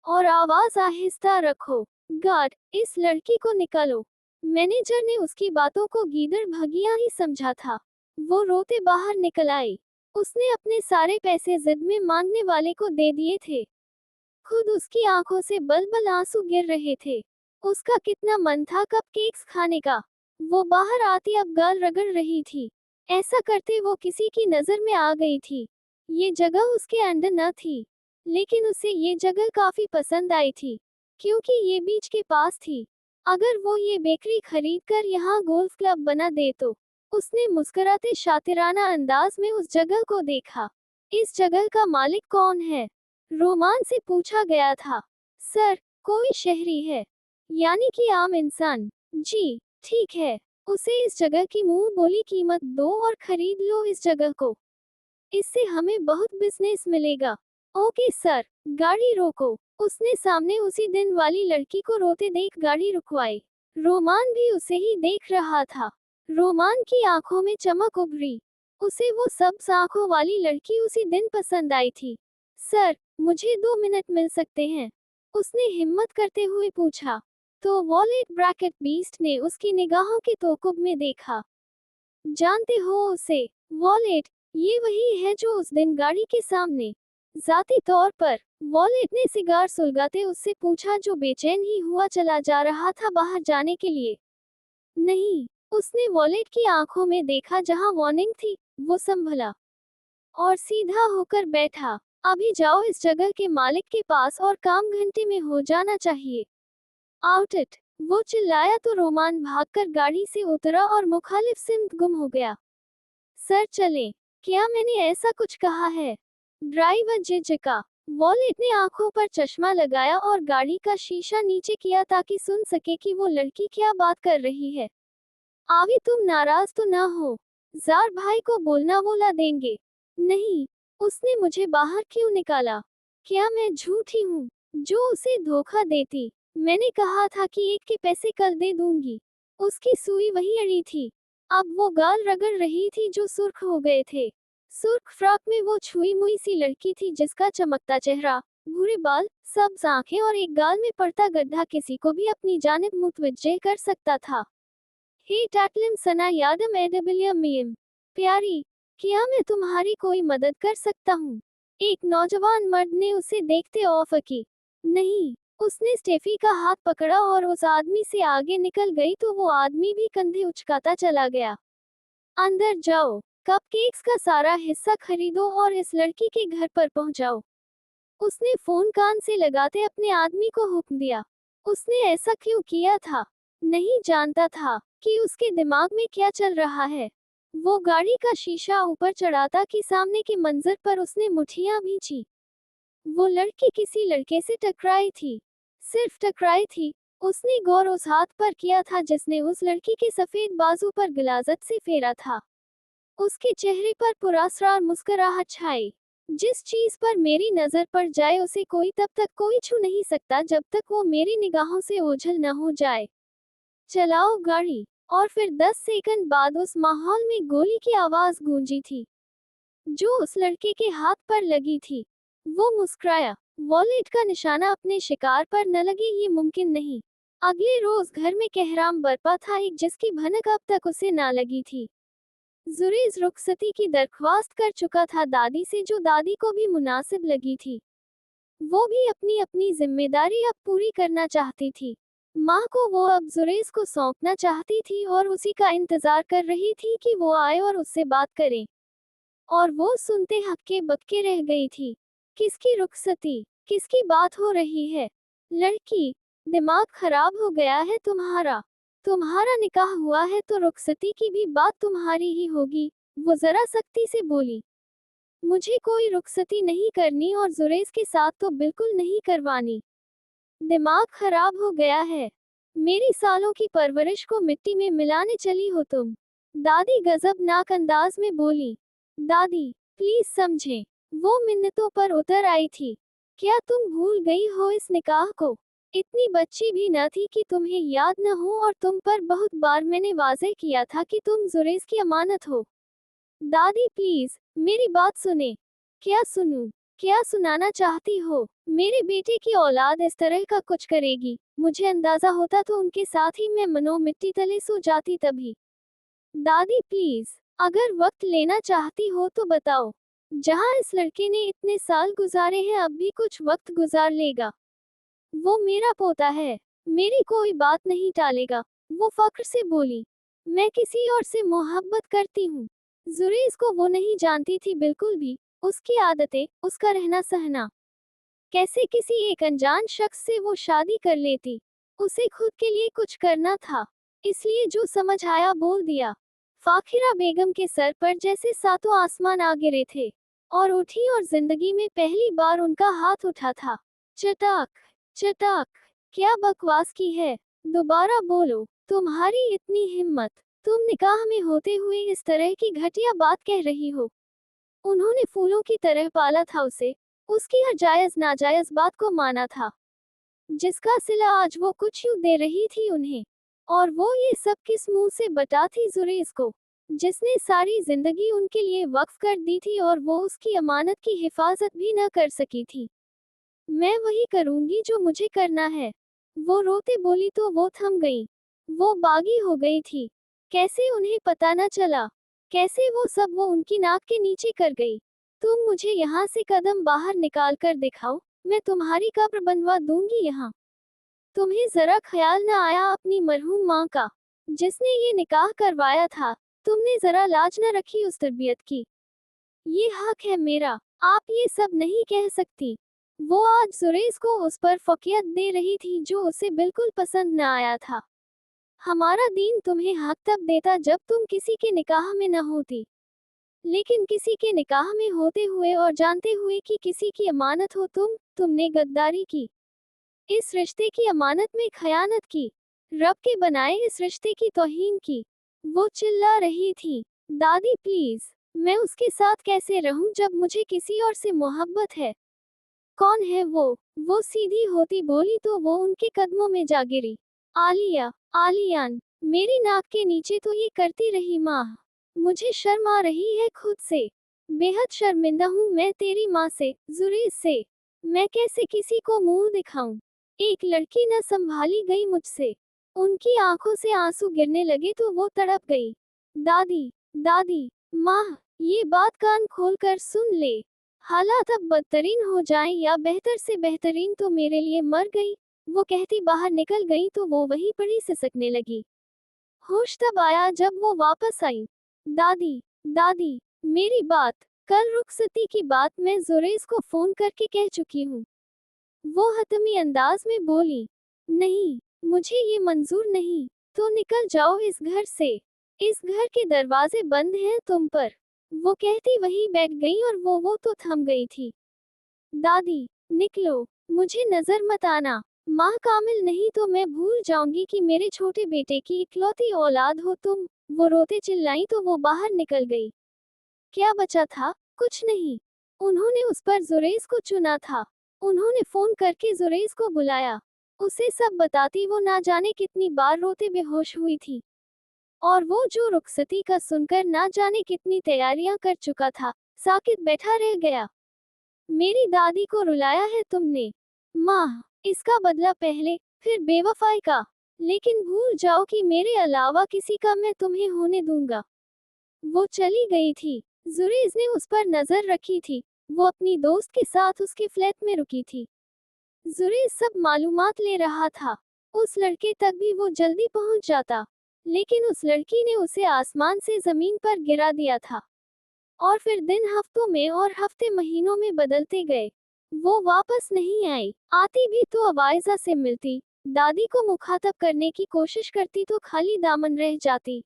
और आवाज आहिस्ता रखो। गार्ड, इस लड़की को निकालो। मैनेजर ने उसकी बातों को गीदड़ भगिया ही समझा था। वो रोते बाहर निकल आई। उसने अपने सारे पैसे जिद में मांगने वाले को दे दिए थे। खुद उसकी आंखों से बल-बल आंसू गिर रहे थे। उसका कितना मन था कपकेक्स खाने का। वो बाहर आती अब गाल रगड़ रही थी। ऐसा करते वो किसी की नजर में आ गई थी। ये जगह उसके अंडर न थी, लेकिन उसे ये जगह काफी पसंद आई थी, क्योंकि ये बीच के पास थी। अगर वो ये बेकरी खरीदकर यहाँ गोल्फ क्लब बना दे तो। उसने मुस्कुराते शातिराना अंदाज में उस जगह को देखा। इस जगह का मालिक कौन है? रोमान से पूछा गया था। सर, कोई शहरी है, यानी कि आम इंसान। जी, ठीक है। उसे इस जगह की मुंह बोली कीमत दो और खरीद लो इस जगह को। इससे हमें बहुत बिजनेस मिलेगा। ओके सर, गाड़ी रोको। उसने सामने उसी दिन वाली लड़की को रोते देख गाड़ी रुकवाई। रोमान भी उसे ही देख रहा था। रोमान की आंखों में चमक उभरी। उसे वो सब आंखों वाली लड़की उसी दिन पसंद आई थी। सर, मुझे 2 मिनट मिल सकते हैं? उसने हिम्मत करते हुए पूछा। तो वॉलेट ब्रैकेट बीस्ट ने उसकी निगाहों के तोकुब में देखा। जानते हो उसे? वॉलेट, ये वही है जो उस दिन गाड़ी के सामने। जाती तौर पर, वॉलेट ने सिगार सुलगाते उससे पूछा, जो बेचैन ही हुआ चला जा रहा था बाहर जाने के लिए। नहीं, उसने वॉलेट की आंखों में देखा जहां वार्निंग थी। वो संभला और सीधा होकर बैठा। अभी जाओ इस जगह के मालिक के पास और काम घंटे में हो जाना चाहिए। आउट इट, वो चिल्लाया तो रोमान भागकर गाड़ी से उतरा और मुखालिफ सिमत गुम हो गया। सर चलें, क्या मैंने ऐसा कुछ कहा है? ड्राइवर झिझका। वॉलेट ने आंखों पर चश्मा लगाया और गाड़ी का शीशा नीचे किया ताकि सुन सके कि वो लड़की क्या बात कर रही है। आवी, तुम नाराज तो ना हो? जार भाई को बोलना वो ला देंगे। नहीं, उसने मुझे बाहर क्यों निकाला? क्या मैं झूठी हूँ जो उसे धोखा देती? मैंने कहा था कि एक के पैसे कल दे दूंगी। उसकी सुई वही अड़ी थी। अब वो गाल रगड़ रही थी जो सुर्ख हो गए थे। सुर्ख फ्रॉक में वो छुई मुई सी लड़की थी जिसका चमकता चेहरा, भूरे बाल, सब्ज आंखें और एक गाल में पड़ता गड्ढा किसी को भी अपनी जानिब मुतवज्जे कर सकता था। हे टैटलिन सना यादम एडब्ल्यू मीम, प्यारी, क्या मैं तुम्हारी कोई मदद कर सकता हूँ? एक नौजवान मर्द ने उसे देखते ऑफर की। नहीं। उसने स्टेफी का हाथ पकड़ा और उस आदमी से आगे निकल गई तो वो आदमी भी कंधे उचकाता चला गया। अंदर जाओ, कपकेक्स का सारा हिस्सा खरीदो और इस लड़की के घर पर पहुंचाओ। उसने फोन कान से लगाते अपने आदमी को हुक्म दिया। उसने ऐसा क्यों किया था? नहीं जानता था कि उसके दिमाग में क्या चल रहा है। वो गाड़ी का शीशा ऊपर चढ़ाता कि सामने के मंजर पर उसने मुठ्ठियां भींची। वो लड़की किसी लड़के से टकराई थी। सिर्फ टकराई थी। उसने गौर उस हाथ पर किया था जिसने उस लड़की के सफेद बाजू पर गिलाजत से फेरा था। उसके चेहरे पर पुरस्कार मुस्कुराहट छाई। जिस चीज पर मेरी नजर पड़ जाए उसे कोई तब तक कोई छू नहीं सकता जब तक वो मेरी निगाहों से ओझल न हो जाए। चलाओ गाड़ी। और फिर 10 सेकंड बाद उस माहौल में गोली की आवाज गूंजी थी, जो उस लड़के के हाथ पर लगी थी। वो मुस्कुराया। वॉलेट का निशाना अपने शिकार पर न लगे ये मुमकिन नहीं। अगले रोज घर में कहराम बरपा था, एक जिसकी भनक अब तक उसे ना लगी थी। जुरेज रुखसती की दरख्वास्त कर चुका था दादी से, जो दादी को भी मुनासिब लगी थी। वो भी अपनी अपनी जिम्मेदारी अब पूरी करना चाहती थी। माँ को वो अब जुरेज को सौंपना चाहती थी और उसी का इंतजार कर रही थी कि वो आए और उससे बात करे। और वो सुनते हक्के बक्के रह गई थी। किसकी रुखसती? किसकी बात हो रही है? लड़की, दिमाग खराब हो गया है तुम्हारा? तुम्हारा निकाह हुआ है तो रुखसती की भी बात तुम्हारी ही होगी। वो जरा सख्ती से बोली। मुझे कोई रुखसती नहीं करनी और जुरेज के साथ तो बिल्कुल नहीं करवानी। दिमाग खराब हो गया है। मेरी सालों की परवरिश को मिट्टी में मिलाने चली हो तुम। दादी गजबनाक अंदाज में बोली। दादी, प्लीज समझें। वो मिन्नतों पर उतर आई थी। क्या तुम भूल गई हो इस निकाह को? इतनी बच्ची भी न थी कि तुम्हें याद न हो, और तुम पर बहुत बार मैंने वाज़ेह किया था कि तुम जुरेज की अमानत हो। दादी प्लीज, मेरी बात सुने। क्या सुनूं? क्या सुनाना चाहती हो? मेरे बेटे की औलाद इस तरह का कुछ करेगी, मुझे अंदाजा होता तो उनके साथ ही मैं मनो मिट्टी तले सो जाती तभी। दादी प्लीज, अगर वक्त लेना चाहती हो तो बताओ। जहां इस लड़के ने इतने साल गुजारे हैं अब भी कुछ वक्त गुजार लेगा। वो मेरा पोता है। मेरी कोई बात नहीं टालेगा। वो फक्र से बोली। मैं किसी और से मोहब्बत करती हूँ। जुरेज को वो नहीं जानती थी बिल्कुल भी। उसकी आदतें, उसका रहना सहना। कैसे किसी एक अनजान शख्स से वो शादी कर लेती। उसे खुद के लिए कुछ करना था, इसलिए जो समझ आया बोल दिया। फाखिरा बेगम के सर पर जैसे सातों आसमान आ गिरे थे और उठी और जिंदगी में पहली बार उनका हाथ उठा था। चटाक चटाक। क्या बकवास की है? दोबारा बोलो। तुम्हारी इतनी हिम्मत? तुम निकाह में होते हुए इस तरह की घटिया बात कह रही हो। उन्होंने फूलों की तरह पाला था उसे, उसकी हर जायज नाजायज बात को माना था, जिसका सिला आज वो कुछ यूं दे रही थी उन्हें। और वो ये सब किस मुंह से बता थी जुरेज को, जिसने सारी जिंदगी उनके लिए वक्फ कर दी थी और वो उसकी अमानत की हिफाजत भी न कर सकी थी। मैं वही करूंगी जो मुझे करना है। वो रोते बोली तो वो थम गई। वो बागी हो गई थी। कैसे उन्हें पता न चला? कैसे वो सब वो उनकी नाक के नीचे कर गई? तुम मुझे यहाँ से कदम बाहर निकाल कर दिखाओ, मैं तुम्हारी कब्र बनवा दूंगी यहाँ। तुम्हें जरा ख्याल न आया अपनी मरहूम माँ का, जिसने ये निकाह करवाया था? तुमने जरा लाज न रखी उस तरबियत की? ये हक है मेरा, आप ये सब नहीं कह सकती। वो आज जुरेज को उस पर फौकियत दे रही थी जो उसे बिल्कुल पसंद न आया था। हमारा दीन तुम्हें हक तब देता जब तुम किसी के निकाह में न होती, लेकिन किसी के निकाह में होते हुए और जानते हुए कि किसी की अमानत हो तुमने गद्दारी की। इस रिश्ते की अमानत में खयानत की। रब के बनाए इस रिश्ते की तौहीन की। वो चिल्ला रही थी। दादी प्लीज, मैं उसके साथ कैसे रहूं जब मुझे किसी और से मोहब्बत है? कौन है वो? वो सीधी होती बोली तो वो उनके कदमों में जा गिरी। आलिया, आलियान, मेरी नाक के नीचे तो ये करती रही माँ। मुझे शर्म आ रही है खुद से। बेहद शर्मिंदा हूँ मैं तेरी माँ से, जुरेज से। मैं कैसे किसी को मुंह दिखाऊं? एक लड़की न संभाली गई मुझसे। उनकी आंखों से आंसू गिरने लगे तो वो तड़प गई। दादी, दादी, माँ, ये बात कान खोलकर सुन ले। हालात अब बदतरीन हो जाएं या बेहतर से बेहतरीन तो मेरे लिए मर गई। वो कहती बाहर निकल गई तो वो वहीं पड़ी सिसकने लगी। होश तब आया जब वो वापस आई। दादी, दादी, मेरी बात, कल रुखसती की बात मैं जुरेज को फोन करके कह चुकी हूँ। वो हतमी अंदाज में बोली, नहीं, मुझे ये मंजूर नहीं, तो निकल जाओ इस घर से। इस घर के दरवाजे बंद हैं तुम पर। वो कहती वहीं बैठ गई और वो तो थम गई थी। दादी, निकलो, मुझे नजर मत आना। माँ कामिल नहीं तो मैं भूल जाऊंगी कि मेरे छोटे बेटे की इकलौती औलाद हो तुम। वो रोते चिल्लाई तो वो बाहर निकल गई। क्या बचा था? कुछ नहीं। उन्होंने उस पर जुरेज को चुना था। उन्होंने फोन करके जुरेज को बुलाया। उसे सब बताती वो ना जाने कितनी बार रोते बेहोश हुई थी। और वो जो रुखसती का सुनकर ना जाने कितनी तैयारियां कर चुका था, साकित बैठा रह गया। मेरी दादी को रुलाया है तुमने। माँ, इसका बदला पहले, फिर बेवफाई का। लेकिन भूल जाओ कि मेरे अलावा किसी का मैं तुम्हें होने दूंगा। वो चली गई थी। जुरेज ने उस पर नजर रखी थी। वो अपनी दोस्त के साथ उसके फ्लैट में रुकी थी। जुरेज सब मालूमात ले रहा था। उस लड़के तक भी वो जल्दी पहुंच जाता। लेकिन उस लड़की ने उसे आसमान से जमीन पर गिरा दिया था। और फिर दिन हफ्तों में और हफ्ते महीनों में बदलते गए। वो वापस नहीं आई। आती भी तो अवाइजा से मिलती, दादी को मुखातब करने की कोशिश करती तो खाली दामन रह जाती।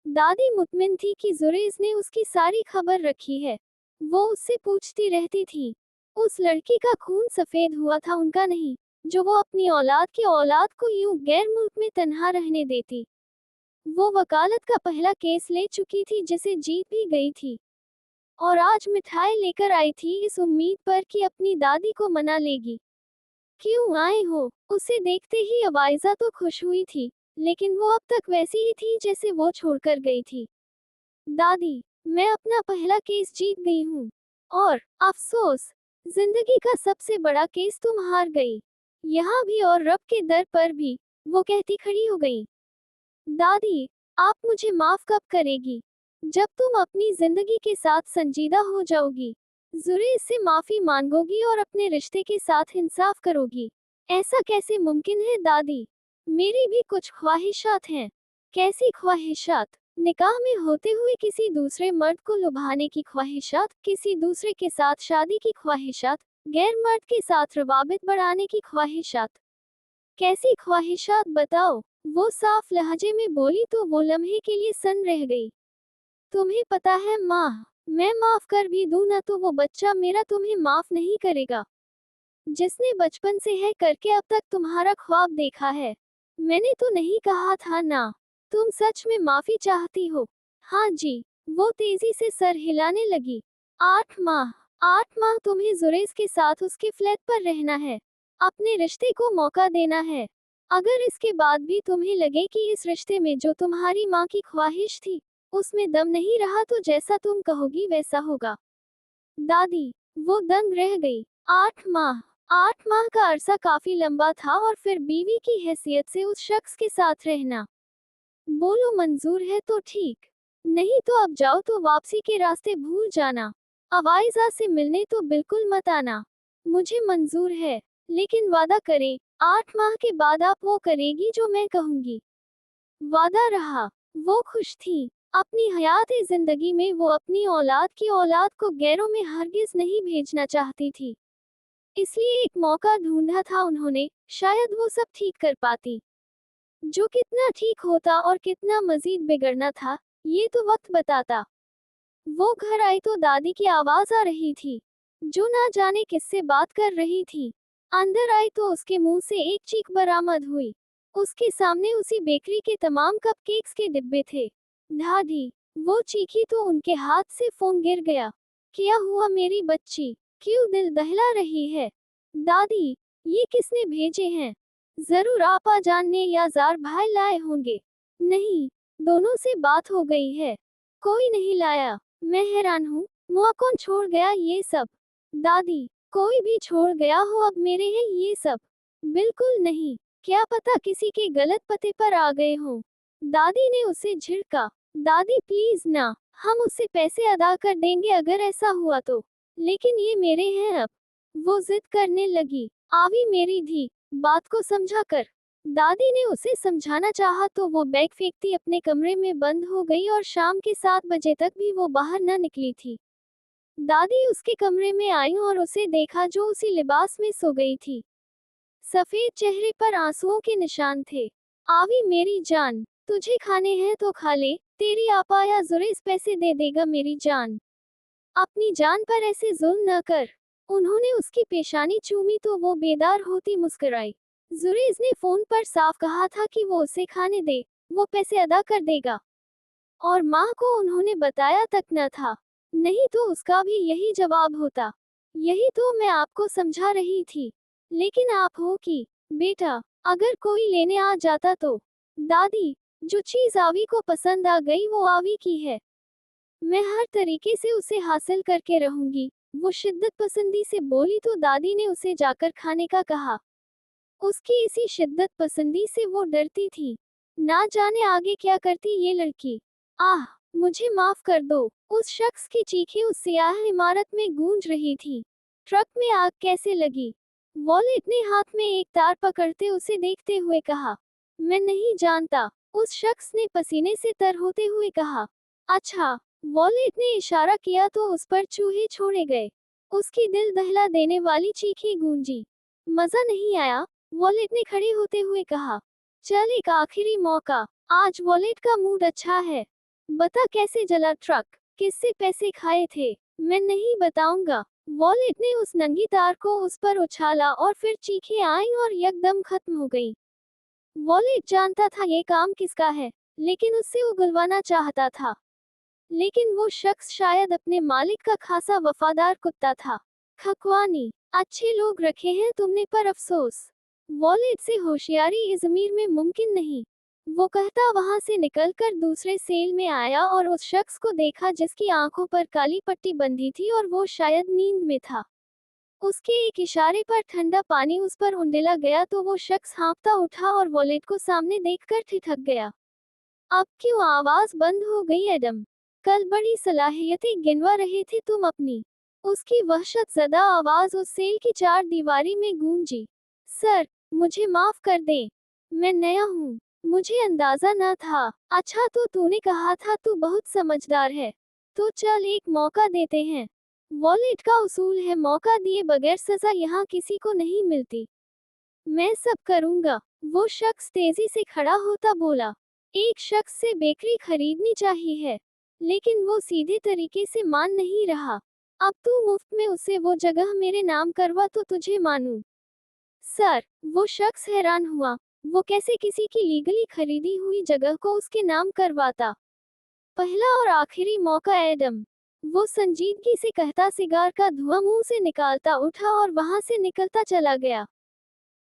दादी मुतमिन थी कि जुरेज ने उसकी सारी खबर रखी है। वो उससे पूछती रहती थी। उस लड़की का खून सफेद हुआ था, उनका नहीं, जो वो अपनी औलाद की औलाद को यूं गैर मुल्क में तन्हा रहने देती। वो वकालत का पहला केस ले चुकी थी जिसे जीत भी गई थी। और आज मिठाई लेकर आई थी इस उम्मीद पर कि अपनी दादी को मना लेगी। क्यों आए हो? उसे देखते ही अवाइजा तो खुश हुई थी, लेकिन वो अब तक वैसी ही थी जैसे वो छोड़कर गई थी। दादी, मैं अपना पहला केस जीत गई हूँ। और अफसोस, जिंदगी का सबसे बड़ा केस तुम हार गई। यहाँ भी और रब के दर पर भी। वो कहती खड़ी हो गई। दादी, आप मुझे माफ कब करेगी? जब तुम अपनी जिंदगी के साथ संजीदा हो जाओगी, जुरेज से माफी मांगोगी और अपने रिश्ते के साथ इंसाफ करोगी। ऐसा कैसे मुमकिन है दादी? मेरी भी कुछ ख्वाहिशात हैं। कैसी ख्वाहिशात? निकाह में होते हुए किसी दूसरे मर्द को लुभाने की ख्वाहिशात, किसी दूसरे के साथ शादी की ख्वाहिशात, गैर मर्द के साथ रवाबित बढ़ाने की ख्वाहिशात। कैसी ख्वाहिशात बताओ? वो साफ लहजे में बोली तो वो लम्हे के लिए सन रह गई। तुम्हें पता है माँ, मैं माफ कर भी दूं ना तो वो बच्चा मेरा तुम्हें माफ नहीं करेगा, जिसने बचपन से है करके अब तक तुम्हारा ख्वाब देखा है। मैंने तो नहीं कहा था ना? तुम सच में माफी चाहती हो? हाँ जी। वो तेजी से सर हिलाने लगी। 8 माह, 8 माह तुम्हें जुरेज के साथ उसके फ्लैट पर रहना है। अपने रिश्ते को मौका देना है। अगर इसके बाद भी तुम्हें लगे कि इस रिश्ते में जो तुम्हारी माँ की ख्वाहिश थी, उसमें दम नहीं रहा तो जैसा तुम कहोगी वैसा होगा। दादी, वो दंग रह गई। 8 माह, 8 माह का अरसा काफी लंबा था और फिर बीवी की हैसियत से उस शख्स के साथ रहना। बोलो मंजूर है तो ठीक, नहीं तो अब जाओ तो वापसी के रास्ते भूल जाना। अवाइजा से मिलने तो बिल्कुल मत आना। मुझे मंजूर है, लेकिन वादा करें, 8 माह के बाद आप वो करेगी जो मैं कहूंगी। वादा रहा। वो खुश थी। अपनी हयात जिंदगी में वो अपनी औलाद की औलाद को गैरों में हरगिज नहीं भेजना चाहती थी। इसलिए एक मौका ढूंढा था उन्होंने, शायद वो सब ठीक कर पाती। जो कितना ठीक होता और कितना मजीद बिगड़ना था, ये तो वक्त बताता। वो घर आई तो दादी की आवाज आ रही थी, जो ना जाने किससे बात कर रही थी। अंदर आई तो उसके मुंह से एक चीख बरामद हुई। उसके सामने उसी बेकरी के तमाम कपकेक्स के डिब्बे थे। दादी, वो चीखी तो उनके हाथ से फोन गिर गया। क्या हुआ मेरी बच्ची? क्यों दिल दहला रही है? दादी, ये किसने भेजे हैं? जरूर आपा जान ने या जार भाई लाए होंगे। नहीं, दोनों से बात हो गई है। कोई नहीं लाया। मैं हैरान हूँ, मुआ कौन छोड़ गया ये सब? दादी, कोई भी छोड़ गया हो अब मेरे हैं ये सब? बिल्कुल नहीं। क्या पता किसी के गलत पते पर आ गए हों। दादी ने उसे झिड़का। दादी प्लीज ना, हम उससे पैसे अदा कर देंगे अगर ऐसा हुआ तो। लेकिन ये मेरे हैं अब। वो जिद करने लगी। आवी मेरी धी, बात को समझा कर। दादी ने उसे समझाना चाहा तो वो बैग फेंकती अपने कमरे में बंद हो गई और शाम के 7 बजे तक भी वो बाहर न निकली थी। दादी उसके कमरे में आई और उसे देखा जो उसी लिबास में सो गई थी। सफेद चेहरे पर आंसुओं के निशान थे। आवी मेरी जान, तुझे खाने हैं तो खा ले, तेरी आपा या जुरेज पैसे दे देगा मेरी जान। अपनी जान पर ऐसे जुल्म न कर। उन्होंने उसकी पेशानी चूमी तो वो बेदार होती मुस्कुराई। जुरेज ने फोन पर साफ कहा था कि वो उसे खाने दे, वो पैसे अदा कर देगा। और माँ को उन्होंने बताया तक न था। नहीं तो उसका भी यही जवाब होता। यही तो मैं आपको समझा रही थी। लेकिन आप हो कि, बेटा, अगर कोई लेने आ जाता तो। दादी, जो चीज आवी को पसंद आ गई वो आवी की है। मैं हर तरीके से उसे हासिल करके रहूंगी, वो शिद्दत पसंदी से बोली तो दादी ने उसे जाकर खाने का कहा। उसकी इसी शिद्दत पसंदी से वो डरती थी। ना जाने आगे क्या करती ये लड़की। आह, मुझे माफ कर दो। उस शख्स की चीखें उस सियाह इमारत में गूंज रही थी। ट्रक में आग कैसे लगी? वॉलेट ने हाथ में एक तार पकड़ते उसे देखते हुए कहा। मैं नहीं जानता, उस शख्स ने पसीने से तर होते हुए कहा। अच्छा, वॉलेट ने इशारा किया तो उस पर चूहे छोड़े गए। उसकी दिल दहला देने वाली चीखें गूंजी। मजा नहीं आया? वॉलेट ने खड़े होते हुए कहा। चल एक आखिरी मौका, आज वॉलेट का मूड अच्छा है। बता कैसे जला ट्रक, किससे पैसे खाए थे? मैं नहीं बताऊंगा। वॉलेट ने उस नंगी तार को उस पर उछाला और फिर चीखें आईं और यकदम खत्म हो गई। वॉलेट जानता था ये काम किसका है, लेकिन उससे उगलवाना चाहता था। लेकिन वो शख्स शायद अपने मालिक का खासा वफादार कुत्ता था। खकवानी, अच्छे लोग रखे हैं तुमने पर अफसोस। वॉलेट से होशियारी इस अमीर में मुमकिन नहीं। वो कहता वहां से निकलकर दूसरे सेल में आया और उस शख्स को देखा जिसकी आंखों पर काली पट्टी बंधी थी और वो शायद नींद में था। उसके एक इशारे पर ठंडा पानी उस पर उंडेला गया तो वो शख्स हाँफता उठा और वॉलेट को सामने देखकर ठिठक गया। अब क्यों आवाज बंद हो गई एडम? कल बड़ी सलाहियतें गिनवा रहे थे तुम अपनी। उसकी वहशत ज़दा आवाज उस सेल की चार दीवारी में गूंजी। सर, मुझे माफ कर दें। मैं नया हूँ, मुझे अंदाजा न था। अच्छा तो तूने कहा था तू बहुत समझदार है। तो चल एक मौका देते हैं। वॉलेट का उसूल है मौका दिए बगैर सजा यहाँ किसी को नहीं मिलती। मैं सब करूँगा। वो शख्स तेजी से खड़ा होता बोला। एक शख्स से बेकरी खरीदनी चाहिए है, लेकिन वो सीधे तरीके से मान नहीं रहा। अब तू मुफ्त में उसे वो जगह मेरे नाम करवा तो तुझे मानूं। सर, वो शख्स हैरान हुआ। वो कैसे किसी की लीगली खरीदी हुई जगह को उसके नाम करवाता? पहला और आखिरी मौका एडम, वो संजीदगी से कहता सिगार का धुआं मुंह से निकालता उठा और वहां से निकलता चला गया।